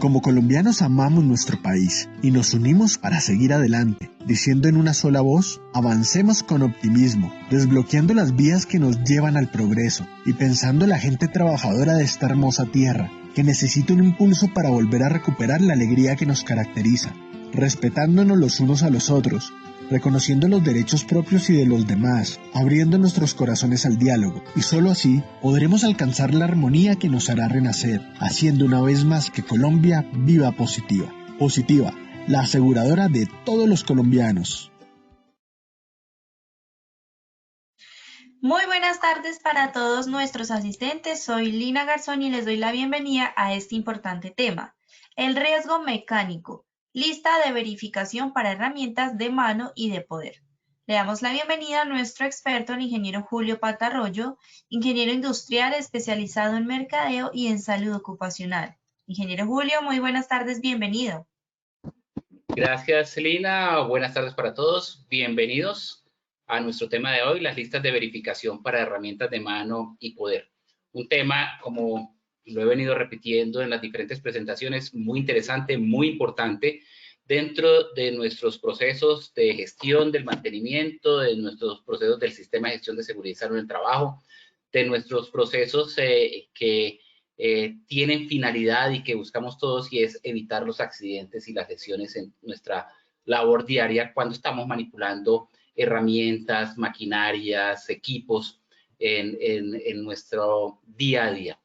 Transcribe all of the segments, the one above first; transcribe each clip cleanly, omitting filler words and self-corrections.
Como colombianos amamos nuestro país y nos unimos para seguir adelante, diciendo en una sola voz, avancemos con optimismo, desbloqueando las vías que nos llevan al progreso y pensando en la gente trabajadora de esta hermosa tierra, que necesita un impulso para volver a recuperar la alegría que nos caracteriza, respetándonos los unos a los otros, reconociendo los derechos propios y de los demás, abriendo nuestros corazones al diálogo, y solo así podremos alcanzar la armonía que nos hará renacer, haciendo una vez más que Colombia viva positiva. Positiva, la aseguradora de todos los colombianos. Muy buenas tardes para todos nuestros asistentes. Soy Lina Garzón y les doy la bienvenida a este importante tema, el riesgo mecánico, lista de verificación para herramientas de mano y de poder. Le damos la bienvenida a nuestro experto, el ingeniero Julio Patarroyo, ingeniero industrial especializado en mercadeo y en salud ocupacional. Ingeniero Julio, muy buenas tardes, bienvenido. Gracias, Lina. Buenas tardes para todos. Bienvenidos a nuestro tema de hoy, las listas de verificación para herramientas de mano y poder. Un tema, como lo he venido repitiendo en las diferentes presentaciones, muy interesante, muy importante dentro de nuestros procesos de gestión del mantenimiento, de nuestros procesos del sistema de gestión de seguridad y salud en el trabajo, de nuestros procesos que tienen finalidad y que buscamos todos, y es evitar los accidentes y las lesiones en nuestra labor diaria cuando estamos manipulando herramientas, maquinarias, equipos en nuestro día a día.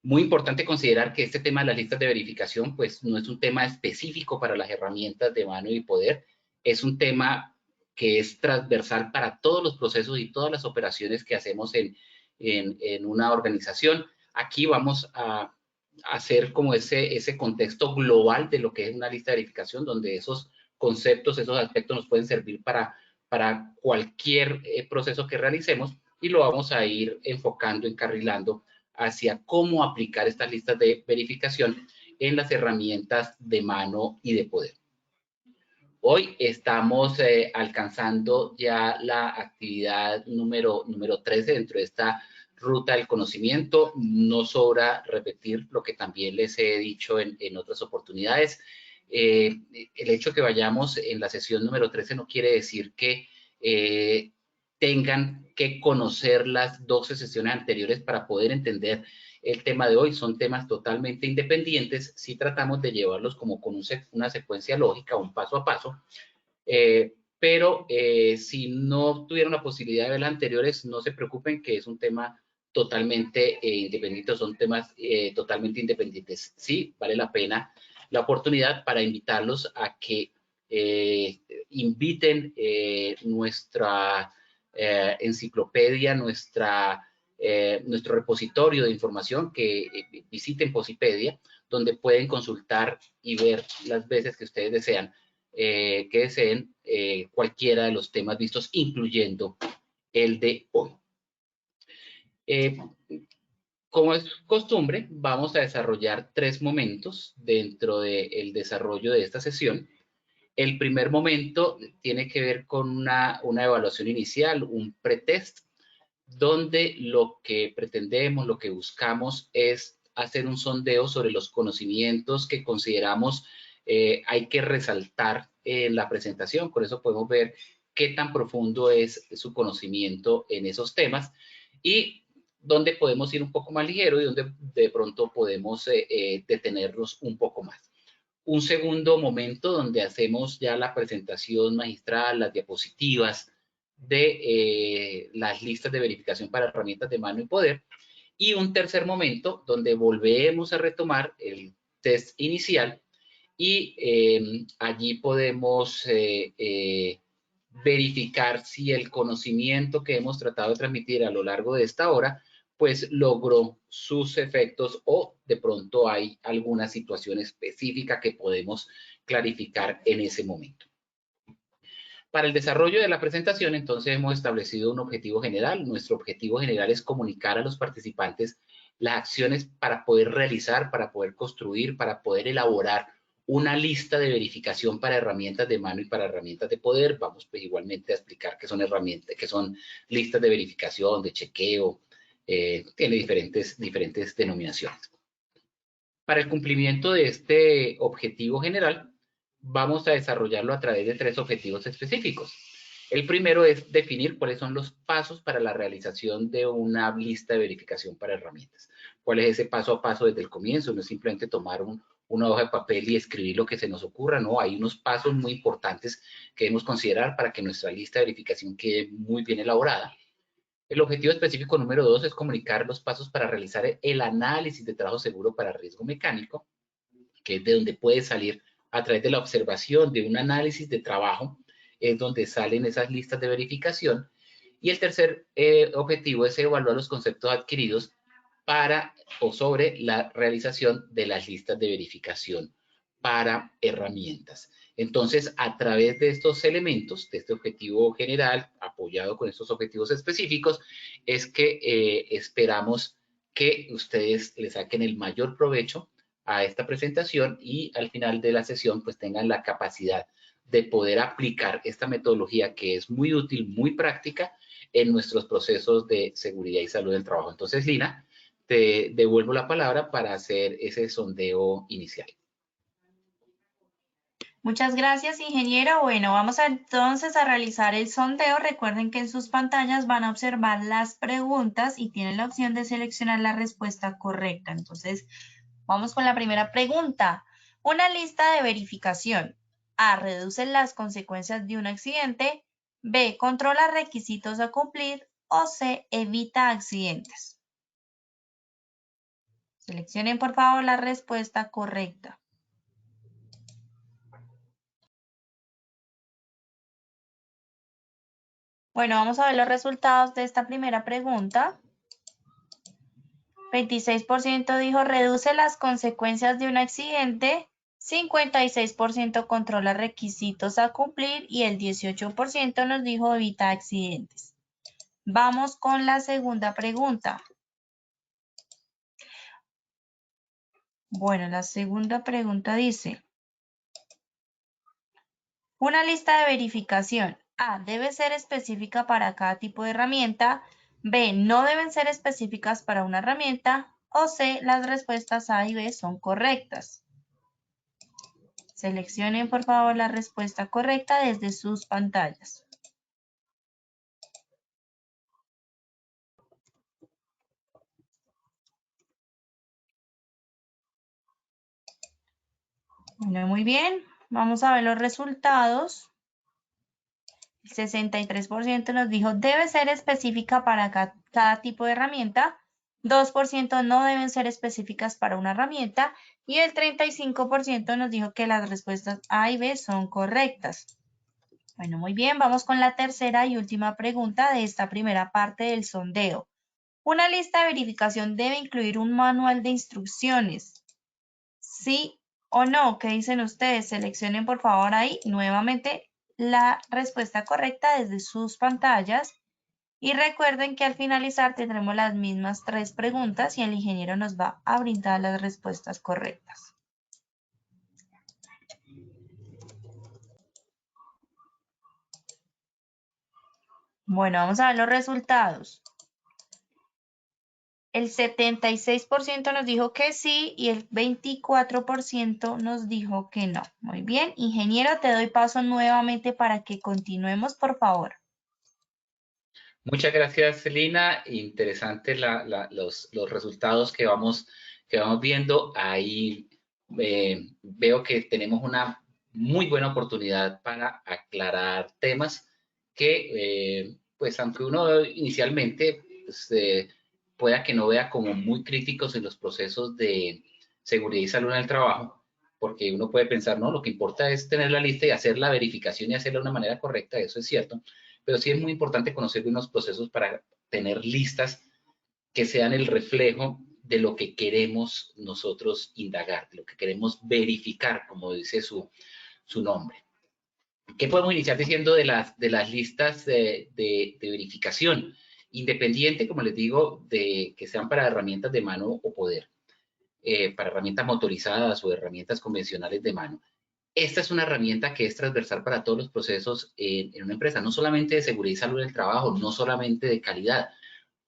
Muy importante considerar que este tema de las listas de verificación pues no es un tema específico para las herramientas de mano y poder, es un tema que es transversal para todos los procesos y todas las operaciones que hacemos en una organización. Aquí vamos a hacer como ese contexto global de lo que es una lista de verificación, donde esos conceptos, esos aspectos nos pueden servir para cualquier proceso que realicemos, y lo vamos a ir enfocando, encarrilando hacia cómo aplicar estas listas de verificación en las herramientas de mano y de poder. Hoy estamos alcanzando ya la actividad número 13 dentro de esta ruta del conocimiento. No sobra repetir lo que también les he dicho en otras oportunidades. El hecho que vayamos en la sesión número 13 no quiere decir que tengan que conocer las 12 sesiones anteriores para poder entender el tema de hoy. Son temas totalmente independientes si tratamos de llevarlos como con una secuencia lógica, un paso a paso, pero si no tuvieron la posibilidad de ver las anteriores, no se preocupen, que es un tema totalmente independiente, son temas totalmente independientes. Sí, vale la pena la oportunidad para invitarlos a que inviten nuestra enciclopedia, nuestro repositorio de información, que visiten Posipedia, donde pueden consultar y ver las veces que ustedes deseen cualquiera de los temas vistos, incluyendo el de hoy. Como es costumbre, vamos a desarrollar 3 momentos dentro del desarrollo de esta sesión. El primer momento tiene que ver con una evaluación inicial, un pretest, donde lo que pretendemos, lo que buscamos es hacer un sondeo sobre los conocimientos que consideramos hay que resaltar en la presentación. Con eso podemos ver qué tan profundo es su conocimiento en esos temas y dónde podemos ir un poco más ligero y dónde de pronto podemos detenernos un poco más. Un segundo momento donde hacemos ya la presentación magistral, las diapositivas de las listas de verificación para herramientas de mano y poder. Y un tercer momento donde volvemos a retomar el test inicial y allí podemos verificar si el conocimiento que hemos tratado de transmitir a lo largo de esta hora pues logró sus efectos, o de pronto hay alguna situación específica que podemos clarificar en ese momento. Para el desarrollo de la presentación, entonces, hemos establecido un objetivo general. Nuestro objetivo general es comunicar a los participantes las acciones para poder realizar, para poder construir, para poder elaborar una lista de verificación para herramientas de mano y para herramientas de poder. Vamos pues igualmente a explicar qué son herramientas, qué son listas de verificación, de chequeo, tiene diferentes denominaciones. Para el cumplimiento de este objetivo general, vamos a desarrollarlo a través de 3 objetivos específicos. El primero es definir cuáles son los pasos para la realización de una lista de verificación para herramientas. ¿Cuál es ese paso a paso desde el comienzo? No es simplemente tomar una hoja de papel y escribir lo que se nos ocurra, no, hay unos pasos muy importantes que debemos considerar para que nuestra lista de verificación quede muy bien elaborada. El objetivo específico número 2 es comunicar los pasos para realizar el análisis de trabajo seguro para riesgo mecánico, que es de donde puede salir a través de la observación de un análisis de trabajo, es donde salen esas listas de verificación. Y el tercer objetivo es evaluar los conceptos adquiridos para o sobre la realización de las listas de verificación para herramientas. Entonces, a través de estos elementos, de este objetivo general, apoyado con estos objetivos específicos, es que esperamos que ustedes le saquen el mayor provecho a esta presentación y al final de la sesión pues tengan la capacidad de poder aplicar esta metodología que es muy útil, muy práctica en nuestros procesos de seguridad y salud del trabajo. Entonces, Lina, te devuelvo la palabra para hacer ese sondeo inicial. Muchas gracias, ingeniero. Bueno, vamos entonces a realizar el sondeo. Recuerden que en sus pantallas van a observar las preguntas y tienen la opción de seleccionar la respuesta correcta. Entonces, vamos con la primera pregunta. Una lista de verificación. A. Reduce las consecuencias de un accidente. B. Controla requisitos a cumplir. O C. Evita accidentes. Seleccionen, por favor, la respuesta correcta. Bueno, vamos a ver los resultados de esta primera pregunta. 26% dijo reduce las consecuencias de un accidente, 56% controla requisitos a cumplir y el 18% nos dijo evita accidentes. Vamos con la segunda pregunta. Bueno, la segunda pregunta dice, una lista de verificación. A, debe ser específica para cada tipo de herramienta. B, no deben ser específicas para una herramienta. O C, las respuestas A y B son correctas. Seleccionen, por favor, la respuesta correcta desde sus pantallas. Bueno, muy bien. Vamos a ver los resultados. El 63% nos dijo debe ser específica para cada tipo de herramienta. 2% no deben ser específicas para una herramienta. Y el 35% nos dijo que las respuestas A y B son correctas. Bueno, muy bien. Vamos con la tercera y última pregunta de esta primera parte del sondeo. Una lista de verificación debe incluir un manual de instrucciones. ¿Sí o no? ¿Qué dicen ustedes? Seleccionen por favor ahí nuevamente la respuesta correcta desde sus pantallas. Y recuerden que al finalizar tendremos las mismas 3 preguntas y el ingeniero nos va a brindar las respuestas correctas. Bueno, vamos a ver los resultados. El 76% nos dijo que sí y el 24% nos dijo que no. Muy bien, ingeniero, te doy paso nuevamente para que continuemos, por favor. Muchas gracias, Lina. Interesante los resultados que vamos viendo. Ahí veo que tenemos una muy buena oportunidad para aclarar temas que, pues, aunque uno inicialmente pues, pueda que no vea como muy críticos en los procesos de seguridad y salud en el trabajo, porque uno puede pensar, no, lo que importa es tener la lista y hacer la verificación y hacerla de una manera correcta, eso es cierto, pero sí es muy importante conocer unos procesos para tener listas que sean el reflejo de lo que queremos nosotros indagar, de lo que queremos verificar, como dice su nombre. ¿Qué podemos iniciar diciendo de las listas de verificación? Independiente, como les digo, de que sean para herramientas de mano o poder, para herramientas motorizadas o herramientas convencionales de mano. Esta es una herramienta que es transversal para todos los procesos en una empresa, no solamente de seguridad y salud del trabajo, no solamente de calidad.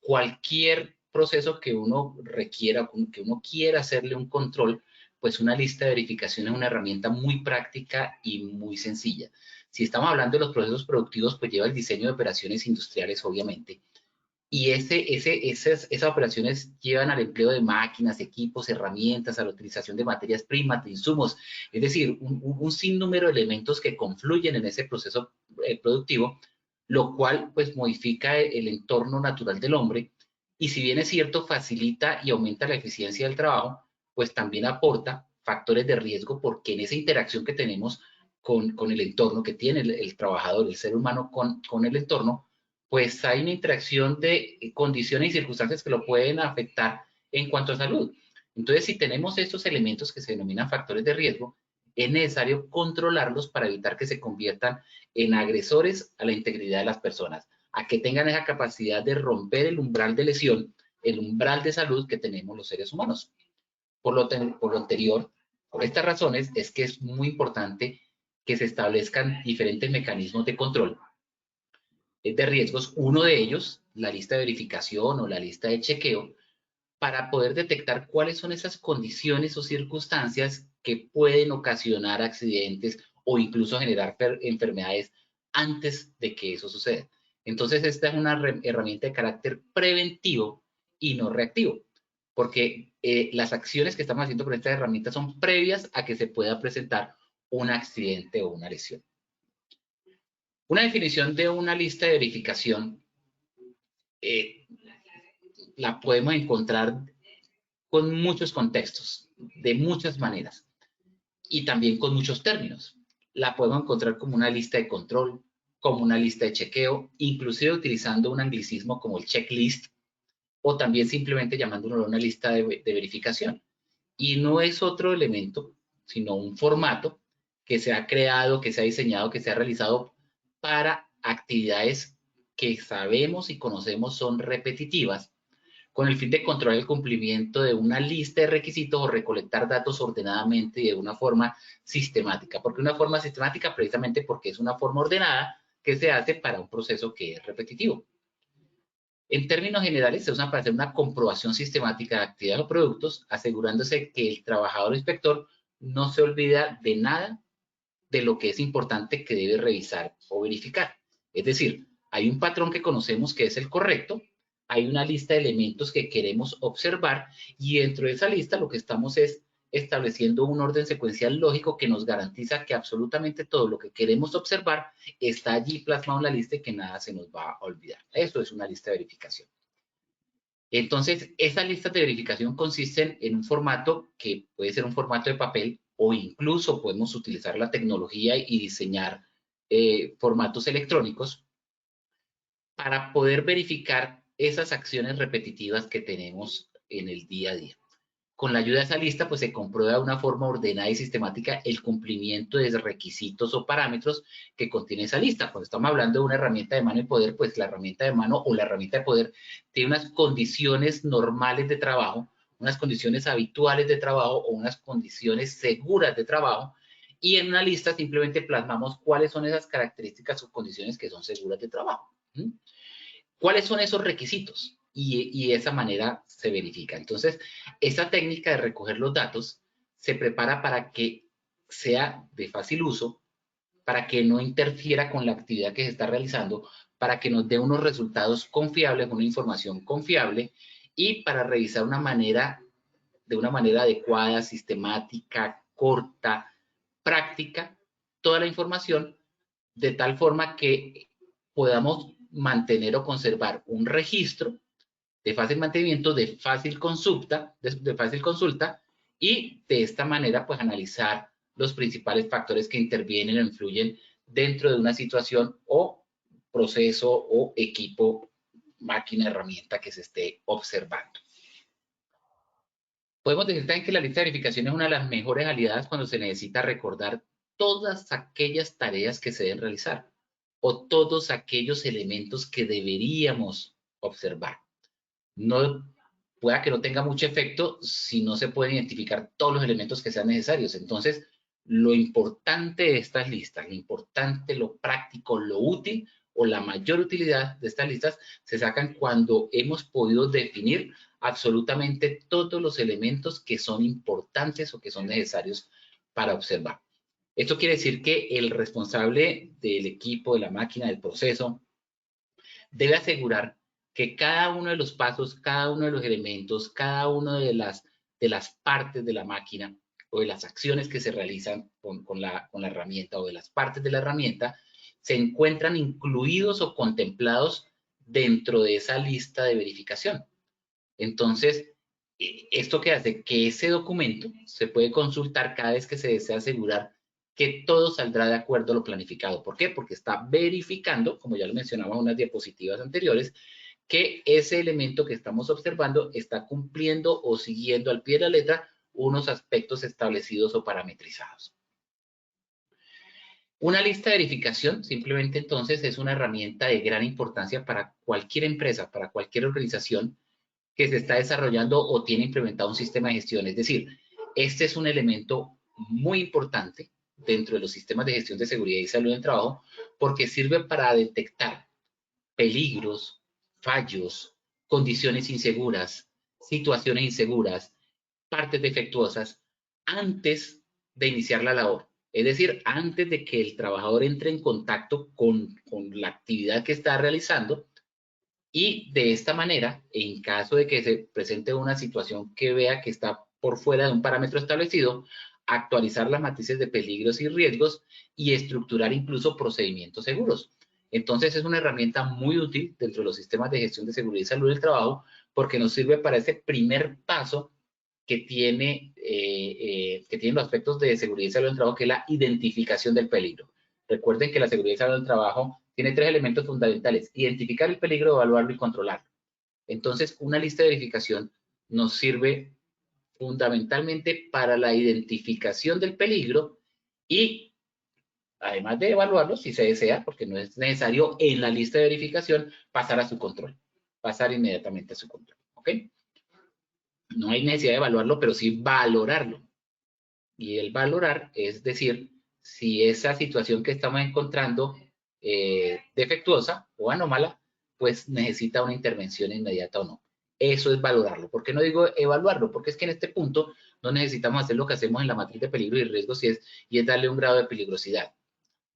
Cualquier proceso que uno requiera, que uno quiera hacerle un control, pues una lista de verificación es una herramienta muy práctica y muy sencilla. Si estamos hablando de los procesos productivos, pues lleva el diseño de operaciones industriales, obviamente. Y esas operaciones llevan al empleo de máquinas, equipos, herramientas, a la utilización de materias primas, de insumos, es decir, un sinnúmero de elementos que confluyen en ese proceso productivo, lo cual pues modifica el entorno natural del hombre y si bien es cierto facilita y aumenta la eficiencia del trabajo, pues también aporta factores de riesgo porque en esa interacción que tenemos con el entorno que tiene el trabajador, el ser humano con el entorno, pues hay una interacción de condiciones y circunstancias que lo pueden afectar en cuanto a salud. Entonces, si tenemos estos elementos que se denominan factores de riesgo, es necesario controlarlos para evitar que se conviertan en agresores a la integridad de las personas, a que tengan esa capacidad de romper el umbral de lesión, el umbral de salud que tenemos los seres humanos. Por lo anterior, por estas razones, es que es muy importante que se establezcan diferentes mecanismos de control de riesgos, uno de ellos, la lista de verificación o la lista de chequeo, para poder detectar cuáles son esas condiciones o circunstancias que pueden ocasionar accidentes o incluso generar enfermedades antes de que eso suceda. Entonces, esta es una herramienta de carácter preventivo y no reactivo, porque las acciones que estamos haciendo con esta herramienta son previas a que se pueda presentar un accidente o una lesión. Una definición de una lista de verificación la podemos encontrar con muchos contextos, de muchas maneras, y también con muchos términos. La podemos encontrar como una lista de control, como una lista de chequeo, inclusive utilizando un anglicismo como el checklist, o también simplemente llamándolo una lista de verificación. Y no es otro elemento, sino un formato que se ha creado, que se ha diseñado, que se ha realizado para actividades que sabemos y conocemos son repetitivas, con el fin de controlar el cumplimiento de una lista de requisitos o recolectar datos ordenadamente y de una forma sistemática. ¿Por qué una forma sistemática? Precisamente porque es una forma ordenada que se hace para un proceso que es repetitivo. En términos generales, se usan para hacer una comprobación sistemática de actividades o productos, asegurándose que el trabajador o inspector no se olvida de nada de lo que es importante que debe revisar o verificar. Es decir, hay un patrón que conocemos que es el correcto, hay una lista de elementos que queremos observar y dentro de esa lista lo que estamos es estableciendo un orden secuencial lógico que nos garantiza que absolutamente todo lo que queremos observar está allí plasmado en la lista y que nada se nos va a olvidar. Esto es una lista de verificación. Entonces, esas listas de verificación consisten en un formato que puede ser un formato de papel o incluso podemos utilizar la tecnología y diseñar formatos electrónicos para poder verificar esas acciones repetitivas que tenemos en el día a día. Con la ayuda de esa lista, pues se comprueba de una forma ordenada y sistemática el cumplimiento de requisitos o parámetros que contiene esa lista. Cuando estamos hablando de una herramienta de mano y poder, pues la herramienta de mano o la herramienta de poder tiene unas condiciones normales de trabajo, unas condiciones habituales de trabajo o unas condiciones seguras de trabajo. Y en una lista simplemente plasmamos cuáles son esas características o condiciones que son seguras de trabajo. ¿Cuáles son esos requisitos? Y de esa manera se verifica. Entonces, esa técnica de recoger los datos se prepara para que sea de fácil uso, para que no interfiera con la actividad que se está realizando, para que nos dé unos resultados confiables, una información confiable y para revisar de una manera adecuada, sistemática, corta, práctica, toda la información de tal forma que podamos mantener o conservar un registro de fácil mantenimiento, de fácil consulta y de esta manera pues analizar los principales factores que intervienen o influyen dentro de una situación o proceso o equipo, máquina, herramienta que se esté observando. Podemos decir también que la lista de verificación es una de las mejores aliadas cuando se necesita recordar todas aquellas tareas que se deben realizar o todos aquellos elementos que deberíamos observar. No pueda que no tenga mucho efecto si no se pueden identificar todos los elementos que sean necesarios. Entonces, lo importante de estas listas, lo importante, lo práctico, lo útil o la mayor utilidad de estas listas se sacan cuando hemos podido definir absolutamente todos los elementos que son importantes o que son necesarios para observar. Esto quiere decir que el responsable del equipo, de la máquina, del proceso, debe asegurar que cada uno de los pasos, cada uno de los elementos, cada una de las partes de la máquina o de las acciones que se realizan con la herramienta o de las partes de la herramienta se encuentran incluidos o contemplados dentro de esa lista de verificación. Entonces, ¿esto qué hace? Que ese documento se puede consultar cada vez que se desea asegurar que todo saldrá de acuerdo a lo planificado. ¿Por qué? Porque está verificando, como ya lo mencionaba en unas diapositivas anteriores, que ese elemento que estamos observando está cumpliendo o siguiendo al pie de la letra unos aspectos establecidos o parametrizados. Una lista de verificación simplemente entonces es una herramienta de gran importancia para cualquier empresa, para cualquier organización que se está desarrollando o tiene implementado un sistema de gestión. Es decir, este es un elemento muy importante dentro de los sistemas de gestión de seguridad y salud en el trabajo porque sirve para detectar peligros, fallos, condiciones inseguras, situaciones inseguras, partes defectuosas antes de iniciar la labor. Es decir, antes de que el trabajador entre en contacto con la actividad que está realizando y de esta manera, en caso de que se presente una situación que vea que está por fuera de un parámetro establecido, actualizar las matrices de peligros y riesgos y estructurar incluso procedimientos seguros. Entonces es una herramienta muy útil dentro de los sistemas de gestión de seguridad y salud del trabajo porque nos sirve para ese primer paso que tiene los aspectos de seguridad y salud del trabajo, que es la identificación del peligro. Recuerden que la seguridad y salud del trabajo tiene tres elementos fundamentales: identificar el peligro, evaluarlo y controlarlo. Entonces, una lista de verificación nos sirve fundamentalmente para la identificación del peligro y, además de evaluarlo, si se desea, porque no es necesario en la lista de verificación, pasar a su control, pasar inmediatamente a su control, ¿ok? No hay necesidad de evaluarlo, pero sí valorarlo. Y el valorar es decir, si esa situación que estamos encontrando defectuosa o anómala, pues necesita una intervención inmediata o no. Eso es valorarlo. ¿Por qué no digo evaluarlo? Porque es que en este punto no necesitamos hacer lo que hacemos en la matriz de peligro y riesgos y es darle un grado de peligrosidad.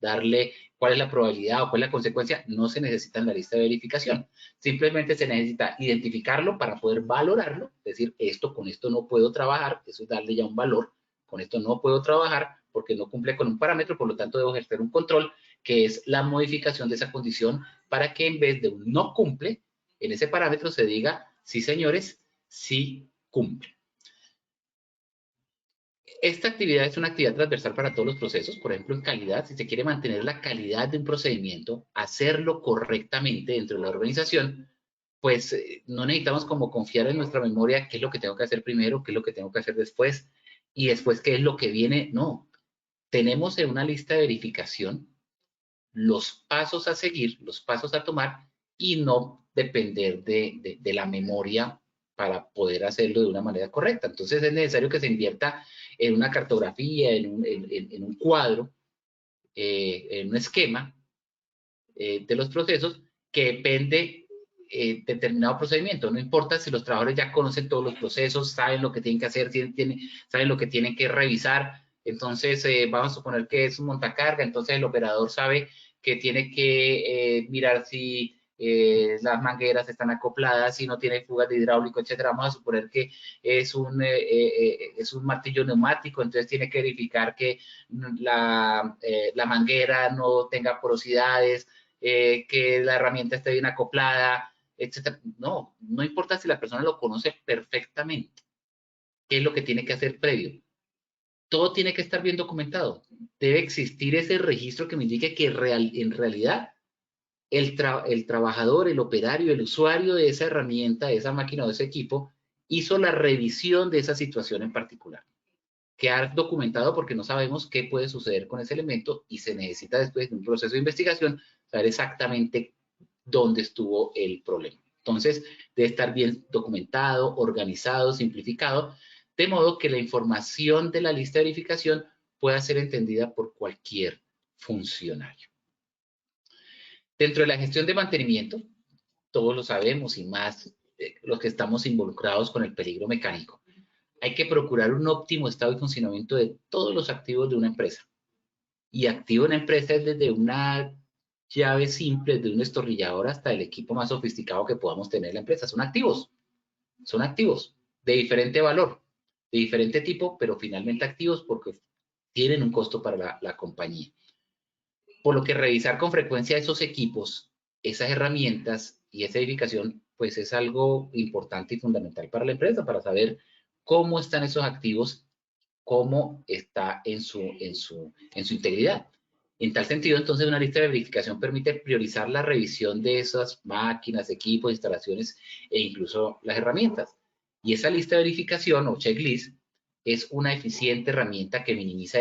Darle cuál es la probabilidad o cuál es la consecuencia, no se necesita en la lista de verificación. Simplemente se necesita identificarlo para poder valorarlo, es decir, con esto no puedo trabajar, eso es darle ya un valor, con esto no puedo trabajar porque no cumple con un parámetro, por lo tanto debo ejercer un control, que es la modificación de esa condición para que en vez de un no cumple, en ese parámetro se diga, sí señores, sí cumple. Esta actividad es una actividad transversal para todos los procesos. Por ejemplo, en calidad, si se quiere mantener la calidad de un procedimiento, hacerlo correctamente dentro de la organización, pues no necesitamos como confiar en nuestra memoria qué es lo que tengo que hacer primero, qué es lo que tengo que hacer después, y después qué es lo que viene. No, tenemos en una lista de verificación los pasos a seguir, los pasos a tomar, y no depender de la memoria para poder hacerlo de una manera correcta. Entonces es necesario que se invierta en una cartografía, en un cuadro, en un esquema de los procesos que depende determinado procedimiento. No importa si los trabajadores ya conocen todos los procesos, saben lo que tienen que hacer, saben lo que tienen que revisar. Entonces, vamos a suponer que es un montacarga, entonces el operador sabe que tiene que mirar si las mangueras están acopladas, si no tiene fugas de hidráulico, etcétera. Vamos a suponer que es un martillo neumático, entonces tiene que verificar que la manguera no tenga porosidades, que la herramienta esté bien acoplada, etcétera. No, no importa si la persona lo conoce perfectamente, qué es lo que tiene que hacer previo. Todo tiene que estar bien documentado. Debe existir ese registro que me indique que en realidad el trabajador, el operario, el usuario de esa herramienta, de esa máquina o de ese equipo, hizo la revisión de esa situación en particular. Quedar documentado porque no sabemos qué puede suceder con ese elemento y se necesita después de un proceso de investigación saber exactamente dónde estuvo el problema. Entonces, debe estar bien documentado, organizado, simplificado, de modo que la información de la lista de verificación pueda ser entendida por cualquier funcionario. Dentro de la gestión de mantenimiento, todos lo sabemos y más los que estamos involucrados con el peligro mecánico. Hay que procurar un óptimo estado y funcionamiento de todos los activos de una empresa. Y activo en una empresa es desde una llave simple, desde un destornillador hasta el equipo más sofisticado que podamos tener en la empresa. Son activos de diferente valor, de diferente tipo, pero finalmente activos porque tienen un costo para la compañía. Por lo que revisar con frecuencia esos equipos, esas herramientas y esa edificación, pues es algo importante y fundamental para la empresa, para saber cómo están esos activos, cómo está en su integridad. En tal sentido, entonces, una lista de verificación permite priorizar la revisión de esas máquinas, equipos, instalaciones e incluso las herramientas. Y esa lista de verificación o checklist es una eficiente herramienta que minimiza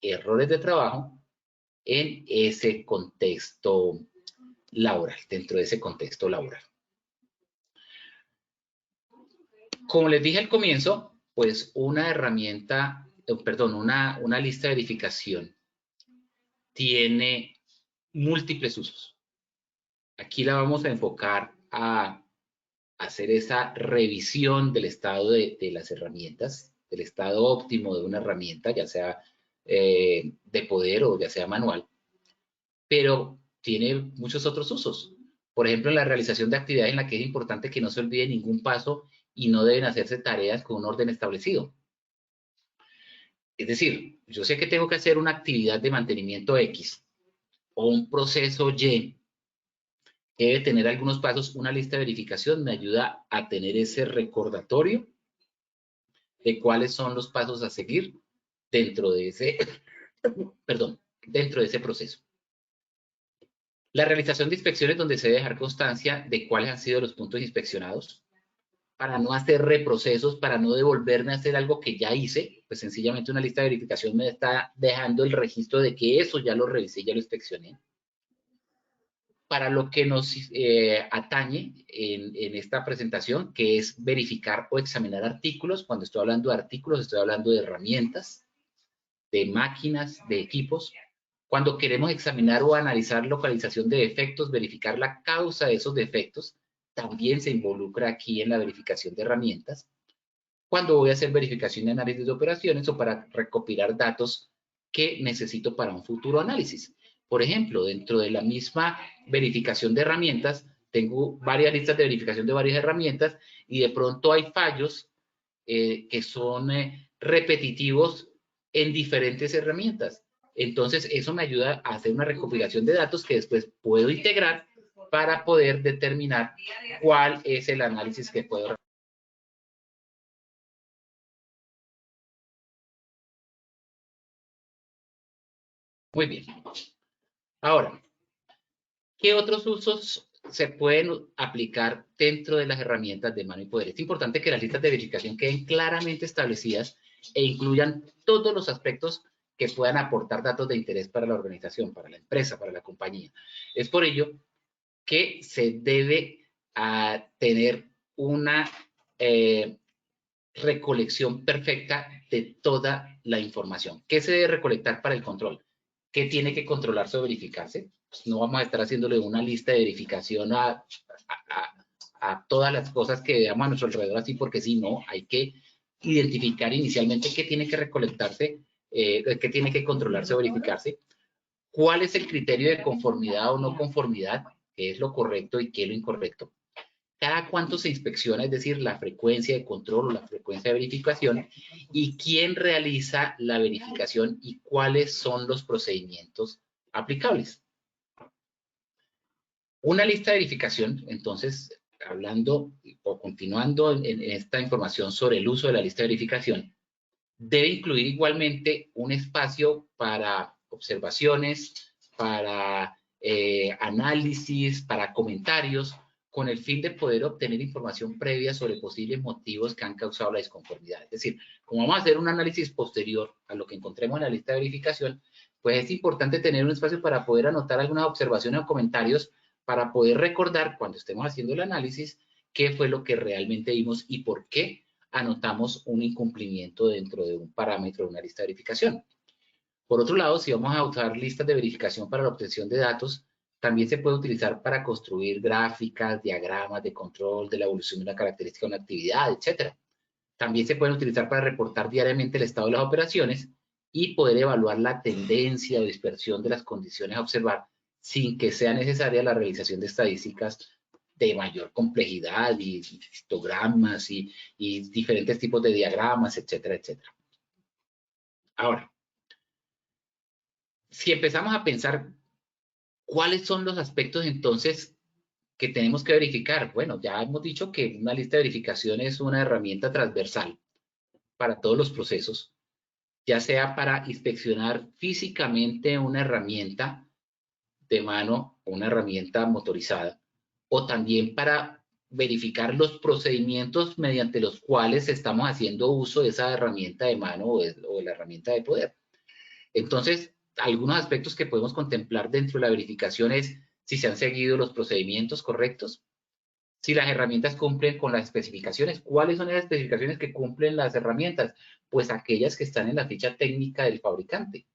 errores de trabajo en ese contexto laboral, dentro de ese contexto laboral. Como les dije al comienzo, pues una herramienta, una lista de verificación tiene múltiples usos. Aquí la vamos a enfocar a hacer esa revisión del estado de las herramientas, del estado óptimo de una herramienta, ya sea de poder o ya sea manual, pero tiene muchos otros usos. Por ejemplo, en la realización de actividades en la que es importante que no se olvide ningún paso y no deben hacerse tareas con un orden establecido. Es decir, yo sé que tengo que hacer una actividad de mantenimiento X o un proceso Y, que debe tener algunos pasos. Una lista de verificación me ayuda a tener ese recordatorio de cuáles son los pasos a seguir dentro de ese, dentro de ese proceso. La realización de inspecciones donde se debe dejar constancia de cuáles han sido los puntos inspeccionados, para no hacer reprocesos, para no devolverme a hacer algo que ya hice, pues sencillamente una lista de verificación me está dejando el registro de que eso ya lo revisé, ya lo inspeccioné. Para lo que nos atañe en esta presentación, que es verificar o examinar artículos. Cuando estoy hablando de artículos, estoy hablando de herramientas, de máquinas, de equipos. Cuando queremos examinar o analizar localización de defectos, verificar la causa de esos defectos, también se involucra aquí en la verificación de herramientas. Cuando voy a hacer verificación y análisis de operaciones o para recopilar datos que necesito para un futuro análisis. Por ejemplo, dentro de la misma verificación de herramientas, tengo varias listas de verificación de varias herramientas y de pronto hay fallos que son repetitivos en diferentes herramientas. Entonces, eso me ayuda a hacer una recopilación de datos que después puedo integrar para poder determinar cuál es el análisis que puedo realizar. Muy bien. Ahora, ¿qué otros usos se pueden aplicar dentro de las herramientas de mano y poder? Es importante que las listas de verificación queden claramente establecidas e incluyan todos los aspectos que puedan aportar datos de interés para la organización, para la empresa, para la compañía. Es por ello que se debe tener una recolección perfecta de toda la información. ¿Qué se debe recolectar para el control? ¿Qué tiene que controlarse o verificarse? Pues no vamos a estar haciéndole una lista de verificación a todas las cosas que veamos a nuestro alrededor así, porque si no, hay que identificar inicialmente qué tiene que recolectarse, qué tiene que controlarse o verificarse, cuál es el criterio de conformidad o no conformidad, qué es lo correcto y qué es lo incorrecto, cada cuánto se inspecciona, es decir, la frecuencia de control o la frecuencia de verificación, y quién realiza la verificación y cuáles son los procedimientos aplicables. Una lista de verificación, entonces, hablando o continuando en esta información sobre el uso de la lista de verificación, debe incluir igualmente un espacio para observaciones, para análisis, para comentarios, con el fin de poder obtener información previa sobre posibles motivos que han causado la disconformidad. Es decir, como vamos a hacer un análisis posterior a lo que encontremos en la lista de verificación, pues es importante tener un espacio para poder anotar algunas observaciones o comentarios para poder recordar cuando estemos haciendo el análisis qué fue lo que realmente vimos y por qué anotamos un incumplimiento dentro de un parámetro de una lista de verificación. Por otro lado, si vamos a usar listas de verificación para la obtención de datos, También se puede utilizar para construir gráficas, diagramas de control de la evolución de una característica de una actividad, etc. También se pueden utilizar para reportar diariamente el estado de las operaciones y poder evaluar la tendencia o dispersión de las condiciones a observar sin que sea necesaria la realización de estadísticas de mayor complejidad y histogramas y diferentes tipos de diagramas, etcétera, etcétera. Ahora, si empezamos a pensar cuáles son los aspectos entonces que tenemos que verificar, bueno, ya hemos dicho que una lista de verificación es una herramienta transversal para todos los procesos, ya sea para inspeccionar físicamente una herramienta de mano o una herramienta motorizada, o también para verificar los procedimientos mediante los cuales estamos haciendo uso de esa herramienta de mano o de la herramienta de poder. Entonces, algunos aspectos que podemos contemplar dentro de la verificación es si se han seguido los procedimientos correctos, si las herramientas cumplen con las especificaciones. ¿Cuáles son las especificaciones que cumplen las herramientas? Pues aquellas que están en la ficha técnica del fabricante,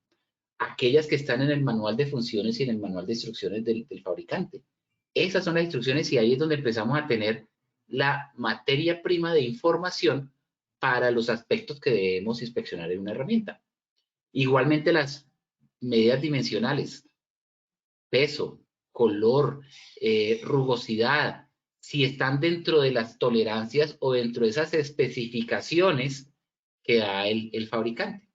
aquellas que están en el manual de funciones y en el manual de instrucciones del fabricante. Esas son las instrucciones y ahí es donde empezamos a tener la materia prima de información para los aspectos que debemos inspeccionar en una herramienta. Igualmente las medidas dimensionales, peso, color, rugosidad, si están dentro de las tolerancias o dentro de esas especificaciones que da el fabricante.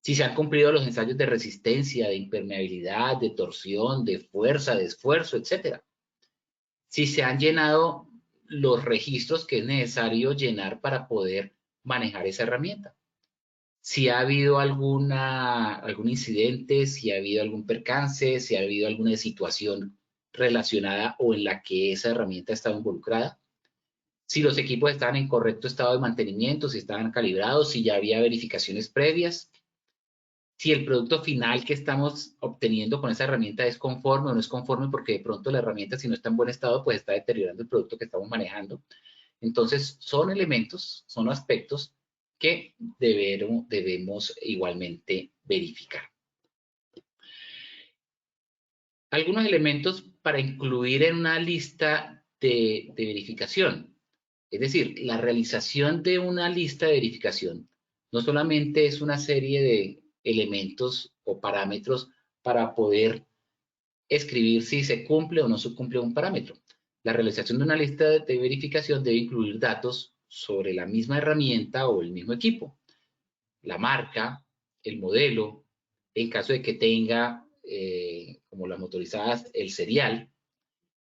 Si se han cumplido los ensayos de resistencia, de impermeabilidad, de torsión, de fuerza, de esfuerzo, etc. Si se han llenado los registros que es necesario llenar para poder manejar esa herramienta. Si ha habido algún incidente, si ha habido algún percance, si ha habido alguna situación relacionada o en la que esa herramienta estaba involucrada. Si los equipos estaban en correcto estado de mantenimiento, si estaban calibrados, si ya había verificaciones previas. Si el producto final que estamos obteniendo con esa herramienta es conforme o no es conforme, porque de pronto la herramienta, si no está en buen estado, pues está deteriorando el producto que estamos manejando. Entonces, son elementos, son aspectos que debemos igualmente verificar. Algunos elementos para incluir en una lista de verificación. Es decir, la realización de una lista de verificación no solamente es una serie de elementos o parámetros para poder escribir si se cumple o no se cumple un parámetro. La realización de una lista de verificación debe incluir datos sobre la misma herramienta o el mismo equipo, la marca, el modelo, en caso de que tenga, como las motorizadas, el serial,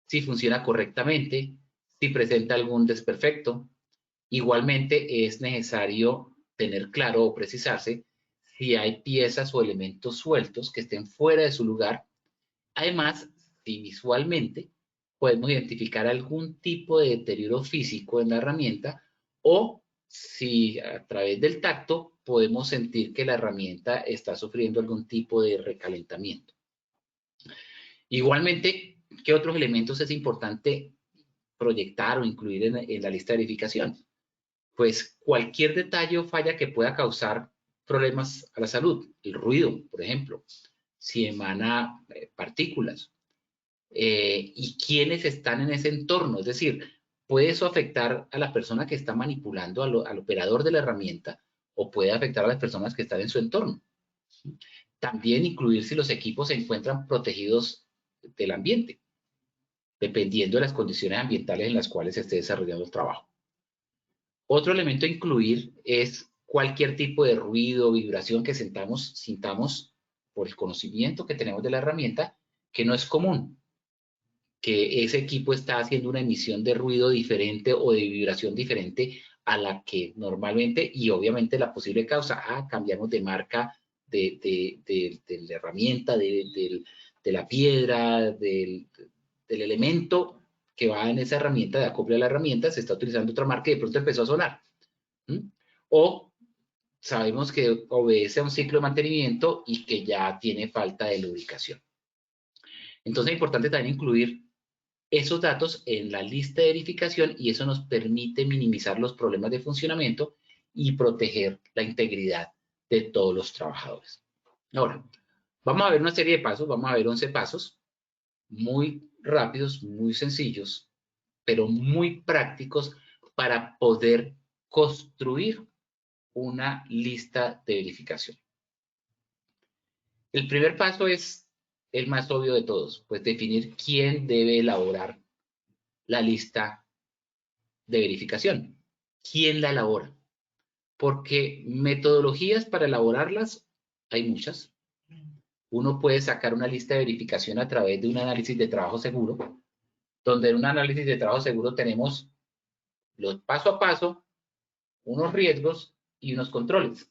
si funciona correctamente, si presenta algún desperfecto. Igualmente es necesario tener claro o precisarse si hay piezas o elementos sueltos que estén fuera de su lugar. Además, si visualmente podemos identificar algún tipo de deterioro físico en la herramienta o si a través del tacto podemos sentir que la herramienta está sufriendo algún tipo de recalentamiento. Igualmente, ¿qué otros elementos es importante proyectar o incluir en la lista de verificación? Pues cualquier detalle o falla que pueda causar problemas a la salud, el ruido, por ejemplo, si emana partículas, y quiénes están en ese entorno, es decir, puede eso afectar a la persona que está manipulando, al operador de la herramienta, o puede afectar a las personas que están en su entorno. También incluir si los equipos se encuentran protegidos del ambiente, dependiendo de las condiciones ambientales en las cuales se esté desarrollando el trabajo. Otro elemento a incluir es cualquier tipo de ruido o vibración que sintamos por el conocimiento que tenemos de la herramienta, que no es común, que ese equipo está haciendo una emisión de ruido diferente o de vibración diferente a la que normalmente, y obviamente la posible causa, cambiamos de marca de la herramienta, de la piedra, del elemento que va en esa herramienta, de acople a la herramienta, se está utilizando otra marca y de pronto empezó a sonar. O sabemos que obedece a un ciclo de mantenimiento y que ya tiene falta de lubricación. Entonces es importante también incluir esos datos en la lista de verificación y eso nos permite minimizar los problemas de funcionamiento y proteger la integridad de todos los trabajadores. Ahora, vamos a ver una serie de pasos, vamos a ver 11 pasos muy rápidos, muy sencillos, pero muy prácticos para poder construir una lista de verificación. El primer paso es el más obvio de todos, pues definir quién debe elaborar la lista de verificación. ¿Quién la elabora? Porque metodologías para elaborarlas hay muchas. Uno puede sacar una lista de verificación a través de un análisis de trabajo seguro, donde en un análisis de trabajo seguro tenemos los paso a paso, unos riesgos y unos controles.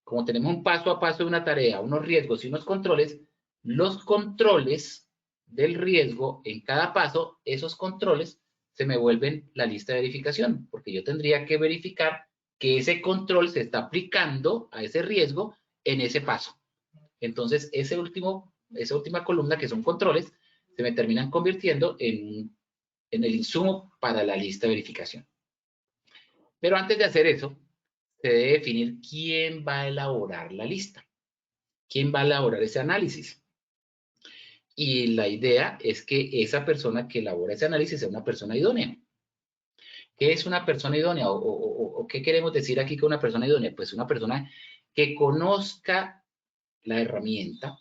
Como tenemos un paso a paso de una tarea, unos riesgos y unos controles, los controles del riesgo en cada paso, esos controles se me vuelven la lista de verificación, porque yo tendría que verificar que ese control se está aplicando a ese riesgo en ese paso. Entonces, esa última columna, que son controles, se me terminan convirtiendo en el insumo para la lista de verificación. Pero antes de hacer eso, se debe definir quién va a elaborar la lista, quién va a elaborar ese análisis. Y la idea es que esa persona que elabora ese análisis sea una persona idónea. ¿Qué es una persona idónea? ¿O qué queremos decir aquí con una persona idónea? Pues una persona que conozca la herramienta,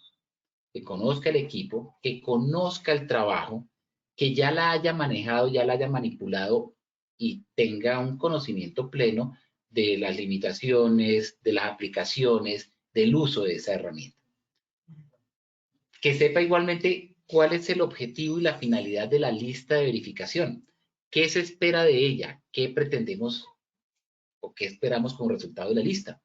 que conozca el equipo, que conozca el trabajo, que ya la haya manejado, ya la haya manipulado y tenga un conocimiento pleno de las limitaciones, de las aplicaciones, del uso de esa herramienta. Que sepa igualmente cuál es el objetivo y la finalidad de la lista de verificación. ¿Qué se espera de ella? ¿Qué pretendemos o qué esperamos como resultado de la lista?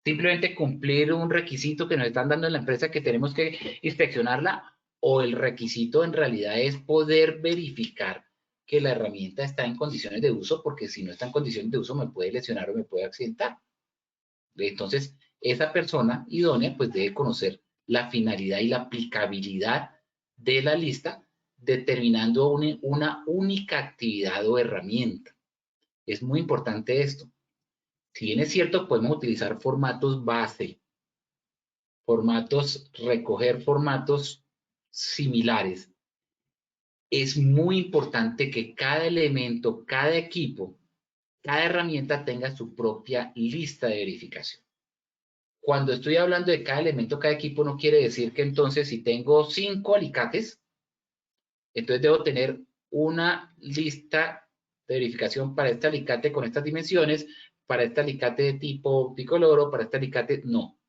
Simplemente cumplir un requisito que nos están dando en la empresa, que tenemos que inspeccionarla, o el requisito en realidad es poder verificar que la herramienta está en condiciones de uso, porque si no está en condiciones de uso me puede lesionar o me puede accidentar. Entonces, esa persona idónea pues debe conocer la finalidad y la aplicabilidad de la lista, determinando una única actividad o herramienta. Es muy importante esto. Si bien es cierto, podemos utilizar formatos base, recoger formatos similares. Es muy importante que cada elemento, cada equipo, cada herramienta tenga su propia lista de verificación. Cuando estoy hablando de cada elemento, cada equipo, no quiere decir que entonces si tengo 5 alicates, entonces debo tener una lista de verificación para este alicate con estas dimensiones, para este alicate de tipo bicoloro, para este alicate, no.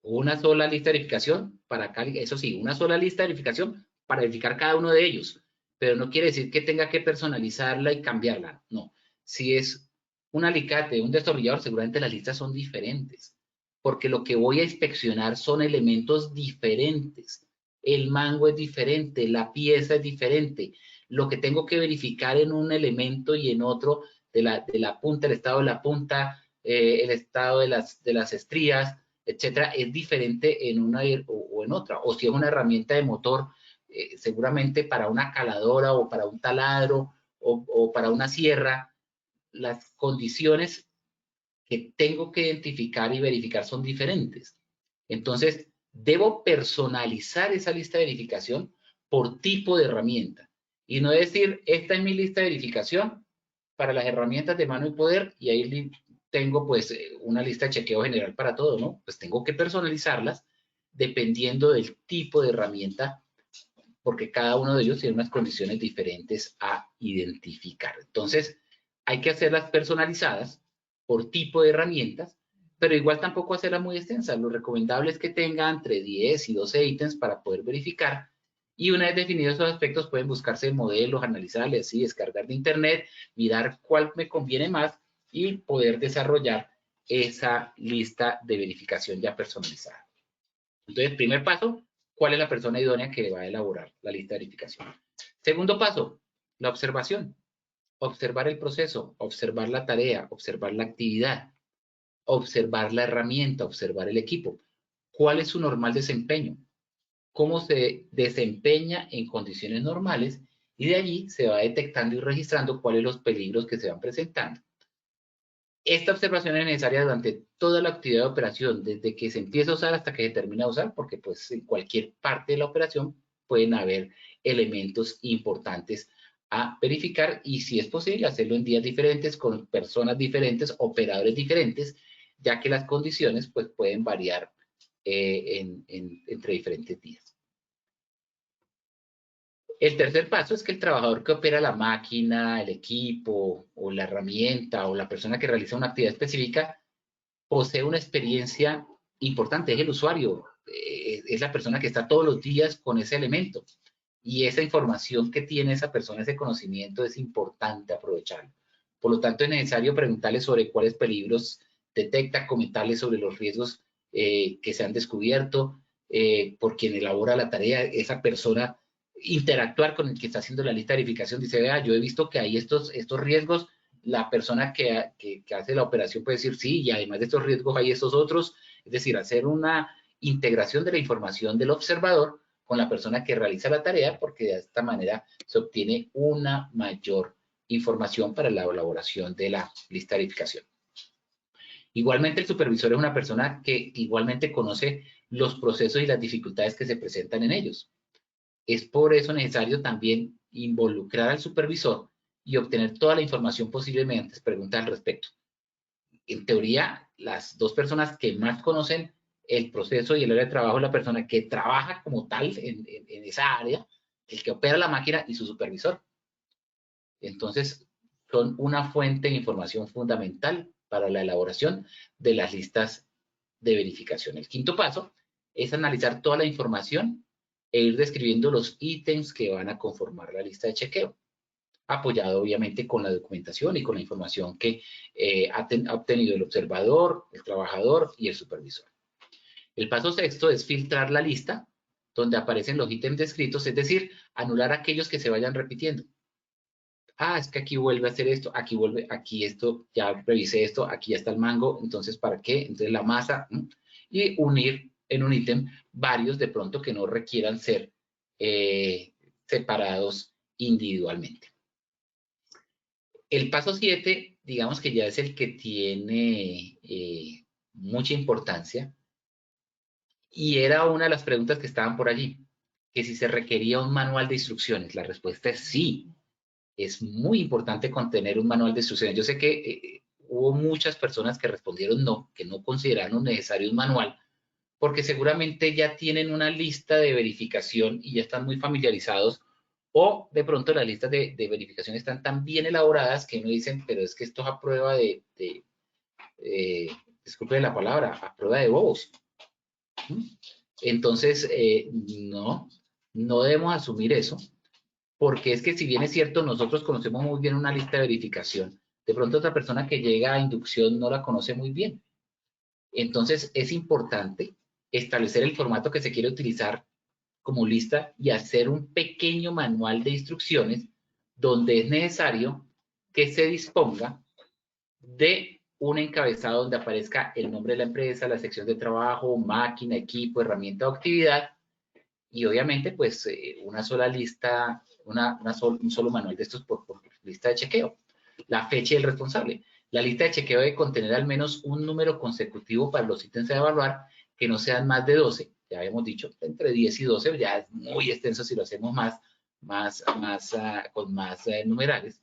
Una sola lista de verificación para cada, eso sí, una sola lista de verificación para verificar cada uno de ellos, pero no quiere decir que tenga que personalizarla y cambiarla, no. Si es un alicate, un destornillador, seguramente las listas son diferentes, porque lo que voy a inspeccionar son elementos diferentes. El mango es diferente, la pieza es diferente. Lo que tengo que verificar en un elemento y en otro, de la punta, el estado de la punta, el estado de las estrías, etcétera, es diferente en una o en otra. O si es una herramienta de motor, seguramente para una caladora o para un taladro o para una sierra, las condiciones que tengo que identificar y verificar son diferentes. Entonces, debo personalizar esa lista de verificación por tipo de herramienta. Y no decir, esta es mi lista de verificación para las herramientas de mano y poder, y ahí tengo pues una lista de chequeo general para todo, ¿no? Pues tengo que personalizarlas dependiendo del tipo de herramienta, porque cada uno de ellos tiene unas condiciones diferentes a identificar. Entonces, hay que hacerlas personalizadas por tipo de herramientas, pero igual tampoco hacerlas muy extensas. Lo recomendable es que tenga entre 10 y 12 ítems para poder verificar. Y una vez definidos esos aspectos, pueden buscarse modelos, analizarles, ¿sí? Descargar de internet, mirar cuál me conviene más y poder desarrollar esa lista de verificación ya personalizada. Entonces, primer paso, ¿cuál es la persona idónea que va a elaborar la lista de verificación? Segundo paso, la observación. Observar el proceso, observar la tarea, observar la actividad, observar la herramienta, observar el equipo. ¿Cuál es su normal desempeño? ¿Cómo se desempeña en condiciones normales? Y de allí se va detectando y registrando cuáles son los peligros que se van presentando. Esta observación es necesaria durante toda la actividad de operación, desde que se empieza a usar hasta que se termina de usar, porque pues en cualquier parte de la operación pueden haber elementos importantes a verificar y si es posible hacerlo en días diferentes, con personas diferentes, operadores diferentes, ya que las condiciones pues pueden variar entre diferentes días. El tercer paso es que el trabajador que opera la máquina, el equipo o la herramienta o la persona que realiza una actividad específica posee una experiencia importante, es el usuario, es la persona que está todos los días con ese elemento. Y esa información que tiene esa persona, ese conocimiento, es importante aprovecharlo. Por lo tanto, es necesario preguntarle sobre cuáles peligros detecta, comentarle sobre los riesgos que se han descubierto, por quien elabora la tarea, esa persona, interactuar con el que está haciendo la lista de verificación, dice, vea, yo he visto que hay estos riesgos, la persona que hace la operación puede decir sí, y además de estos riesgos hay estos otros, es decir, hacer una integración de la información del observador con la persona que realiza la tarea, porque de esta manera se obtiene una mayor información para la elaboración de la lista de verificación. Igualmente, el supervisor es una persona que igualmente conoce los procesos y las dificultades que se presentan en ellos. Es por eso necesario también involucrar al supervisor y obtener toda la información posible mediante preguntas al respecto. En teoría, las dos personas que más conocen el proceso y el área de trabajo es la persona que trabaja como tal en esa área, el que opera la máquina y su supervisor. Entonces, son una fuente de información fundamental para la elaboración de las listas de verificación. El quinto paso es analizar toda la información e ir describiendo los ítems que van a conformar la lista de chequeo, apoyado obviamente con la documentación y con la información que ha obtenido el observador, el trabajador y el supervisor. El paso sexto es filtrar la lista donde aparecen los ítems descritos, es decir, anular aquellos que se vayan repitiendo. Ah, es que aquí vuelve a hacer esto, aquí vuelve, aquí esto, ya revisé esto, aquí ya está el mango, entonces ¿para qué? Entonces la masa, y unir en un ítem varios de pronto que no requieran ser separados individualmente. El paso 7, digamos que ya es el que tiene mucha importancia y era una de las preguntas que estaban por allí, que si se requería un manual de instrucciones. La respuesta es sí. Es muy importante contener un manual de instrucciones. Yo sé que hubo muchas personas que respondieron no, que no consideraron necesario un manual, porque seguramente ya tienen una lista de verificación y ya están muy familiarizados, o de pronto las listas de verificación están tan bien elaboradas que uno dicen, pero es que esto es a prueba disculpe la palabra, a prueba de bobos. Entonces, no debemos asumir eso, porque es que si bien es cierto, nosotros conocemos muy bien una lista de verificación, de pronto otra persona que llega a inducción no la conoce muy bien. Entonces, es importante establecer el formato que se quiere utilizar como lista y hacer un pequeño manual de instrucciones donde es necesario que se disponga de un encabezado donde aparezca el nombre de la empresa, la sección de trabajo, máquina, equipo, herramienta o actividad, y obviamente pues una sola lista, un solo manual de estos por lista de chequeo. La fecha y el responsable. La lista de chequeo debe contener al menos un número consecutivo para los ítems a evaluar que no sean más de 12. Ya habíamos dicho, entre 10 y 12, ya es muy extenso si lo hacemos con más numerales.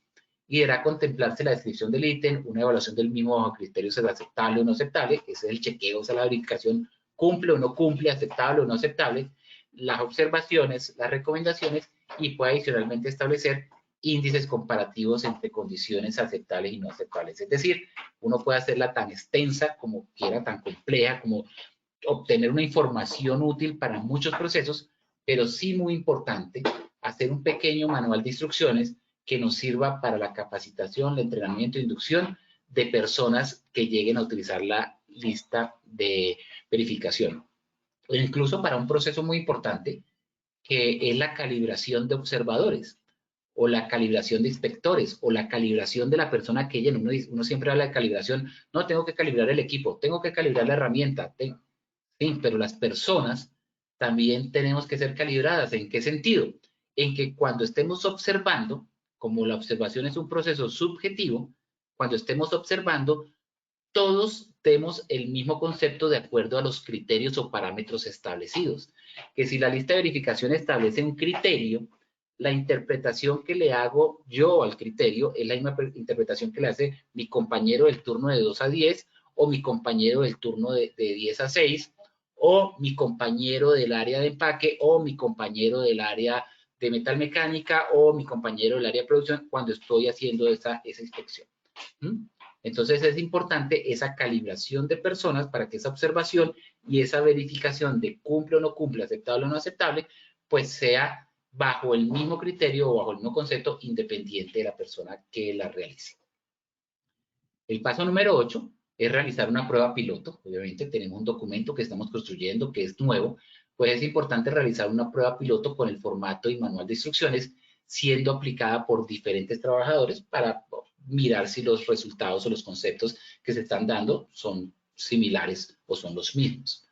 Y deberá contemplarse la descripción del ítem, una evaluación del mismo bajo criterios de aceptable o no aceptable, ese es el chequeo, o sea, la verificación cumple o no cumple, aceptable o no aceptable, las observaciones, las recomendaciones y puede adicionalmente establecer índices comparativos entre condiciones aceptables y no aceptables. Es decir, uno puede hacerla tan extensa como quiera, tan compleja, como obtener una información útil para muchos procesos, pero sí muy importante hacer un pequeño manual de instrucciones que nos sirva para la capacitación, el entrenamiento e inducción de personas que lleguen a utilizar la lista de verificación. O incluso para un proceso muy importante que es la calibración de observadores o la calibración de inspectores o la calibración de la persona que llena. Uno siempre habla de calibración, no, tengo que calibrar el equipo, tengo que calibrar la herramienta, sí, pero las personas también tenemos que ser calibradas. ¿En qué sentido? En que cuando estemos observando, como la observación es un proceso subjetivo, cuando estemos observando, todos demos el mismo concepto de acuerdo a los criterios o parámetros establecidos. Que si la lista de verificación establece un criterio, la interpretación que le hago yo al criterio es la misma interpretación que le hace mi compañero del turno de 2 a 10 o mi compañero del turno de 10 a 6 o mi compañero del área de empaque o mi compañero del área de metalmecánica o mi compañero del área de producción cuando estoy haciendo esa inspección. Entonces es importante esa calibración de personas para que esa observación y esa verificación de cumple o no cumple, aceptable o no aceptable, pues sea bajo el mismo criterio o bajo el mismo concepto independiente de la persona que la realice. El paso número 8 es realizar una prueba piloto. Obviamente tenemos un documento que estamos construyendo que es nuevo, pues es importante realizar una prueba piloto con el formato y manual de instrucciones siendo aplicada por diferentes trabajadores para mirar si los resultados o los conceptos que se están dando son similares o son los mismos.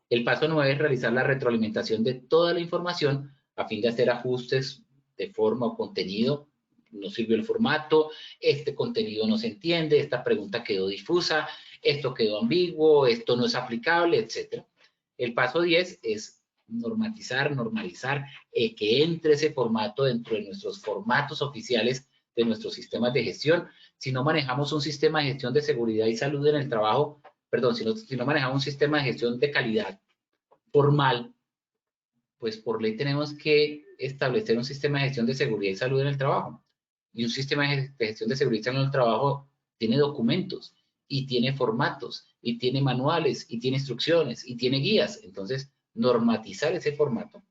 El paso 9 es realizar la retroalimentación de toda la información a fin de hacer ajustes de forma o contenido. No sirvió el formato, este contenido no se entiende, esta pregunta quedó difusa, esto quedó ambiguo, esto no es aplicable, etc. El paso 10 es normalizar, que entre ese formato dentro de nuestros formatos oficiales de nuestros sistemas de gestión. Si no manejamos un sistema de gestión de seguridad y salud en el trabajo, perdón, si no manejamos un sistema de gestión de calidad formal, pues por ley tenemos que establecer un sistema de gestión de seguridad y salud en el trabajo. Y un sistema de gestión de seguridad y salud en el trabajo tiene documentos, y tiene formatos, y tiene manuales, y tiene instrucciones, y tiene guías. Entonces, normatizar ese formato